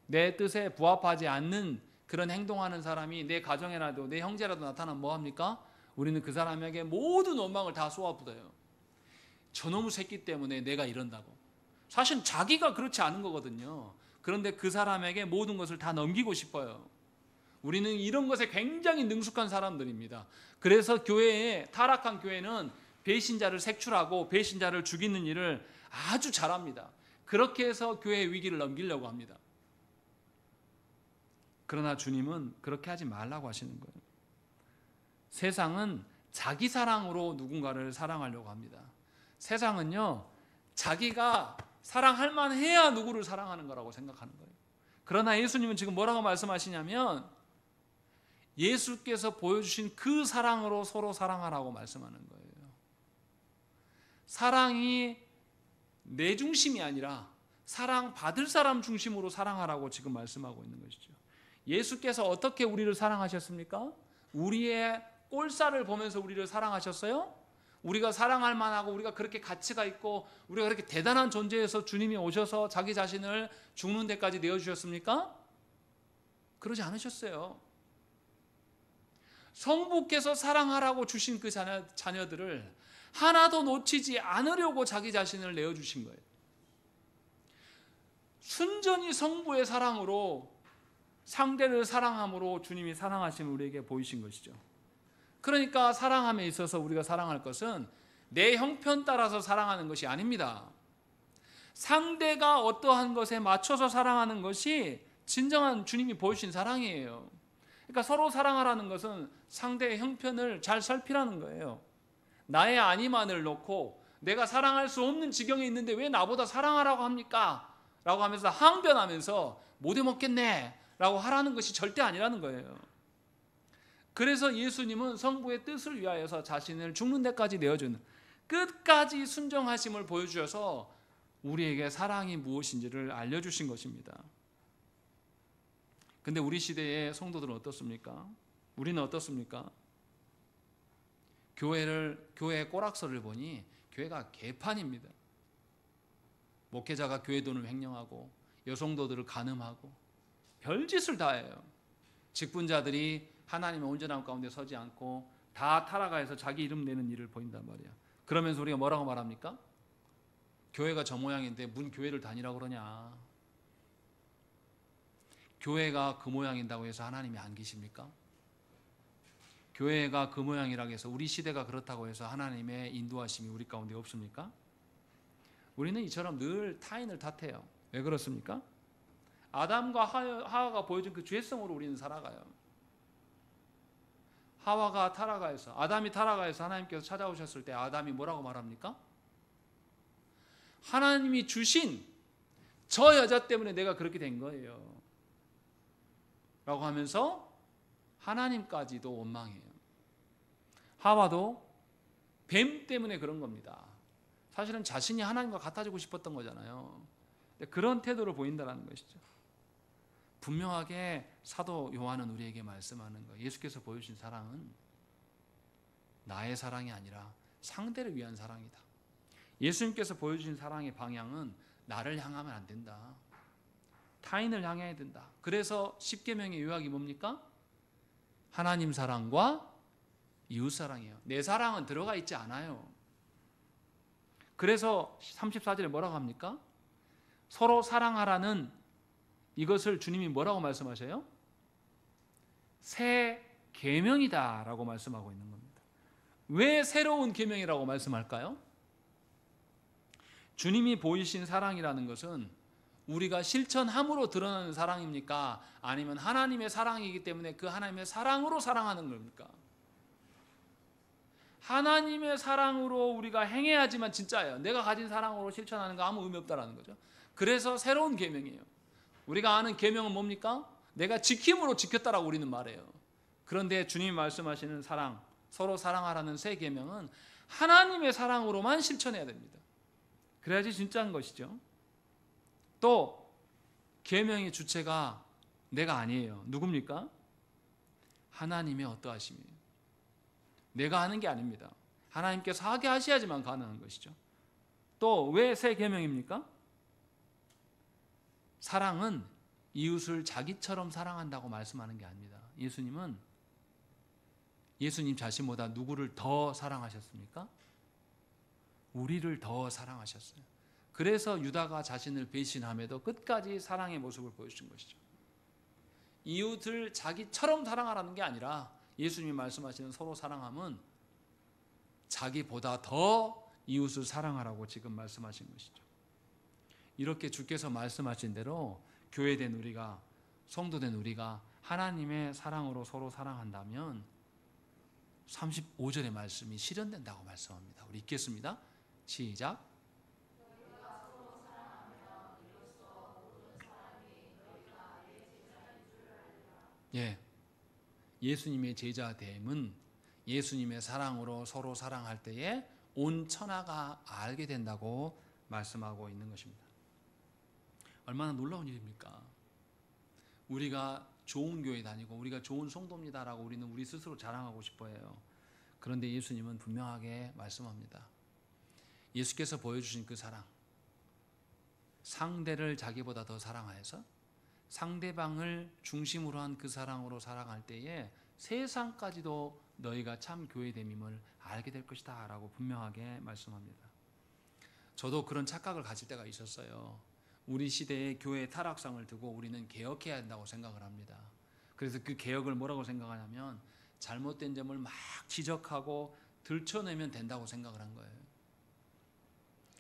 내 뜻에 부합하지 않는 그런 행동하는 사람이 내 가정에라도 내 형제라도 나타나면 뭐합니까? 우리는 그 사람에게 모든 원망을 다 쏟아붓어요. 저놈의 새끼 때문에 내가 이런다고. 사실 자기가 그렇지 않은 거거든요. 그런데 그 사람에게 모든 것을 다 넘기고 싶어요. 우리는 이런 것에 굉장히 능숙한 사람들입니다. 그래서 타락한 교회는 배신자를 색출하고 배신자를 죽이는 일을 아주 잘합니다. 그렇게 해서 교회의 위기를 넘기려고 합니다. 그러나 주님은 그렇게 하지 말라고 하시는 거예요. 세상은 자기 사랑으로 누군가를 사랑하려고 합니다. 세상은요, 자기가 사랑할 만해야 누구를 사랑하는 거라고 생각하는 거예요. 그러나 예수님은 지금 뭐라고 말씀하시냐면 예수께서 보여주신 그 사랑으로 서로 사랑하라고 말씀하는 거예요. 사랑이 내 중심이 아니라 사랑 받을 사람 중심으로 사랑하라고 지금 말씀하고 있는 것이죠. 예수께서 어떻게 우리를 사랑하셨습니까? 우리의 꼴살을 보면서 우리를 사랑하셨어요? 우리가 사랑할 만하고 우리가 그렇게 가치가 있고 우리가 그렇게 대단한 존재에서 주님이 오셔서 자기 자신을 죽는 데까지 내어주셨습니까? 그러지 않으셨어요. 성부께서 사랑하라고 주신 그 자녀들을 하나도 놓치지 않으려고 자기 자신을 내어주신 거예요. 순전히 성부의 사랑으로 상대를 사랑함으로 주님이 사랑하심을 우리에게 보이신 것이죠. 그러니까 사랑함에 있어서 우리가 사랑할 것은 내 형편 따라서 사랑하는 것이 아닙니다. 상대가 어떠한 것에 맞춰서 사랑하는 것이 진정한 주님이 보여주신 사랑이에요. 그러니까 서로 사랑하라는 것은 상대의 형편을 잘 살피라는 거예요. 나의 아니만을 놓고 내가 사랑할 수 없는 지경에 있는데 왜 나보다 사랑하라고 합니까? 라고 하면서 항변하면서 못해 먹겠네 라고 하라는 것이 절대 아니라는 거예요. 그래서 예수님은 성부의 뜻을 위하여서 자신을 죽는 데까지 내어주는 끝까지 순종하심을 보여주셔서 우리에게 사랑이 무엇인지를 알려주신 것입니다. 근데 우리 시대의 성도들은 어떻습니까? 우리는 어떻습니까? 교회의 꼬락서를 보니 교회가 개판입니다. 목회자가 교회 돈을 횡령하고 여성도들을 간음하고 별짓을 다 해요. 직분자들이 하나님의 온전함 가운데 서지 않고 다 타락해서 자기 이름 내는 일을 보인단 말이에요. 그러면서 우리가 뭐라고 말합니까? 교회가 저 모양인데 문 교회를 다니라고 그러냐. 교회가 그 모양인다고 해서 하나님이 안 계십니까? 교회가 그 모양이라고 해서 우리 시대가 그렇다고 해서 하나님의 인도하심이 우리 가운데 없습니까? 우리는 이처럼 늘 타인을 탓해요. 왜 그렇습니까? 아담과 하와가 보여준 그 죄성으로 우리는 살아가요. 하와가 타락하여서 아담이 타락하여서 하나님께서 찾아오셨을 때 아담이 뭐라고 말합니까? 하나님이 주신 저 여자 때문에 내가 그렇게 된 거예요 라고 하면서 하나님까지도 원망해요. 하와도 뱀 때문에 그런 겁니다. 사실은 자신이 하나님과 같아지고 싶었던 거잖아요. 그런 태도를 보인다는 것이죠. 분명하게 사도 요한은 우리에게 말씀하는 거예요. 예수께서 보여주신 사랑은 나의 사랑이 아니라 상대를 위한 사랑이다. 예수님께서 보여주신 사랑의 방향은 나를 향하면 안 된다. 타인을 향해야 된다. 그래서 십계명의 요약이 뭡니까? 하나님 사랑과 이웃 사랑이에요. 내 사랑은 들어가 있지 않아요. 그래서 34절에 뭐라고 합니까? 서로 사랑하라는 이것을 주님이 뭐라고 말씀하셔요? 새 계명이다 라고 말씀하고 있는 겁니다. 왜 새로운 계명이라고 말씀할까요? 주님이 보이신 사랑이라는 것은 우리가 실천함으로 드러나는 사랑입니까? 아니면 하나님의 사랑이기 때문에 그 하나님의 사랑으로 사랑하는 겁니까? 하나님의 사랑으로 우리가 행해야지만 진짜예요. 내가 가진 사랑으로 실천하는 거 아무 의미 없다라는 거죠. 그래서 새로운 계명이에요. 우리가 아는 계명은 뭡니까? 내가 지킴으로 지켰다라고 우리는 말해요. 그런데 주님이 말씀하시는 사랑, 서로 사랑하라는 새 계명은 하나님의 사랑으로만 실천해야 됩니다. 그래야지 진짜인 것이죠. 또 계명의 주체가 내가 아니에요. 누굽니까? 하나님의 어떠하심이에요. 내가 하는 게 아닙니다. 하나님께서 하게 하셔야지만 가능한 것이죠. 또 왜 새 계명입니까? 사랑은 이웃을 자기처럼 사랑한다고 말씀하는 게 아닙니다. 예수님 자신보다 누구를 더 사랑하셨습니까? 우리를 더 사랑하셨어요. 그래서 유다가 자신을 배신함에도 끝까지 사랑의 모습을 보여준 것이죠. 이웃을 자기처럼 사랑하라는 게 아니라 예수님이 말씀하시는 서로 사랑함은 자기보다 더 이웃을 사랑하라고 지금 말씀하신 것이죠. 이렇게 주께서 말씀하신 대로 교회된 우리가, 성도된 우리가 하나님의 사랑으로 서로 사랑한다면 35절의 말씀이 실현된다고 말씀합니다. 우리 읽겠습니다. 시작. 예수님의 제자됨은 예수님의 사랑으로 서로 사랑할 때에 온 천하가 알게 된다고 말씀하고 있는 것입니다. 얼마나 놀라운 일입니까? 우리가 좋은 교회 다니고 우리가 좋은 성도입니다라고 우리는 우리 스스로 자랑하고 싶어해요. 그런데 예수님은 분명하게 말씀합니다. 예수께서 보여주신 그 사랑, 상대를 자기보다 더 사랑하여서 상대방을 중심으로 한 그 사랑으로 사랑할 때에 세상까지도 너희가 참 교회됨임을 알게 될 것이다 라고 분명하게 말씀합니다. 저도 그런 착각을 가질 때가 있었어요. 우리 시대의 교회의 타락상을 두고 우리는 개혁해야 한다고 생각을 합니다. 그래서 그 개혁을 뭐라고 생각하냐면 잘못된 점을 막 지적하고 들춰내면 된다고 생각을 한 거예요.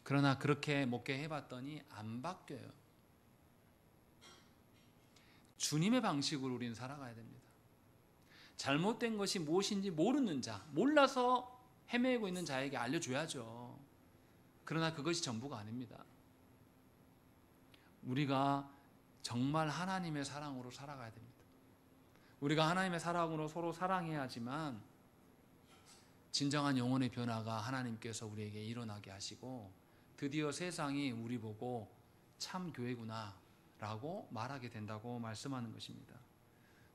그러나 그렇게 목회해봤더니 안 바뀌어요. 주님의 방식으로 우리는 살아가야 됩니다. 잘못된 것이 무엇인지 모르는 자, 몰라서 헤매고 있는 자에게 알려줘야죠. 그러나 그것이 전부가 아닙니다. 우리가 정말 하나님의 사랑으로 살아가야 됩니다. 우리가 하나님의 사랑으로 서로 사랑해야지만 진정한 영혼의 변화가 하나님께서 우리에게 일어나게 하시고 드디어 세상이 우리 보고 참 교회구나 라고 말하게 된다고 말씀하는 것입니다.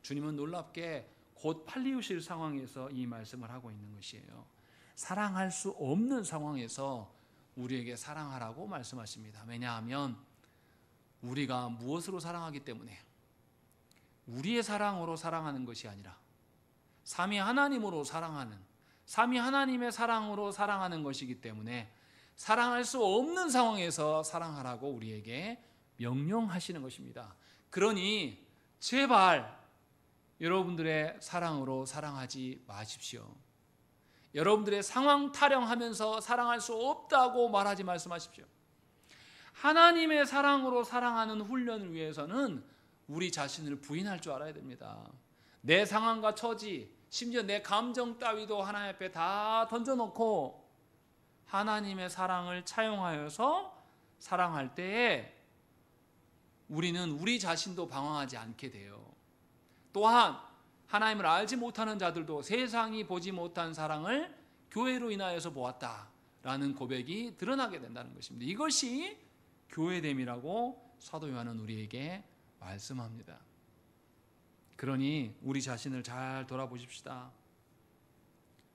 주님은 놀랍게 곧 팔리우실 상황에서 이 말씀을 하고 있는 것이에요. 사랑할 수 없는 상황에서 우리에게 사랑하라고 말씀하십니다. 왜냐하면 우리가 무엇으로 사랑하기 때문에 우리의 사랑으로 사랑하는 것이 아니라 삼위 하나님으로 사랑하는, 삼위 하나님의 사랑으로 사랑하는 것이기 때문에 사랑할 수 없는 상황에서 사랑하라고 우리에게 명령하시는 것입니다. 그러니 제발 여러분들의 사랑으로 사랑하지 마십시오. 여러분들의 상황 타령하면서 사랑할 수 없다고 말하지 말씀하십시오. 하나님의 사랑으로 사랑하는 훈련을 위해서는 우리 자신을 부인할 줄 알아야 됩니다. 내 상황과 처지, 심지어 내 감정 따위도 하나님 앞에 다 던져놓고 하나님의 사랑을 차용하여서 사랑할 때에 우리는 우리 자신도 방황하지 않게 돼요. 또한 하나님을 알지 못하는 자들도 세상이 보지 못한 사랑을 교회로 인하여서 보았다라는 고백이 드러나게 된다는 것입니다. 이것이 교회됨이라고 사도 요한은 우리에게 말씀합니다. 그러니 우리 자신을 잘 돌아보십시다.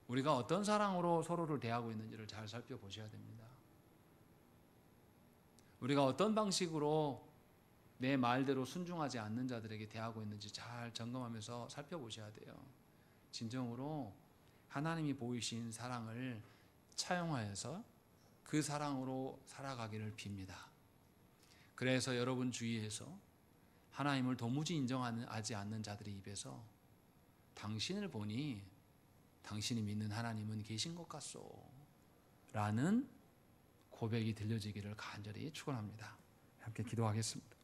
우리가 어떤 사랑으로 서로를 대하고 있는지를 잘 살펴보셔야 됩니다. 우리가 어떤 방식으로 내 말대로 순종하지 않는 자들에게 대하고 있는지 잘 점검하면서 살펴보셔야 돼요. 진정으로 하나님이 보이신 사랑을 차용하여서 그 사랑으로 살아가기를 빕니다. 그래서 여러분 주위에서 하나님을 도무지 인정하지 않는 자들의 입에서 당신을 보니 당신이 믿는 하나님은 계신 것 같소 라는 고백이 들려지기를 간절히 축원합니다. 함께 기도하겠습니다.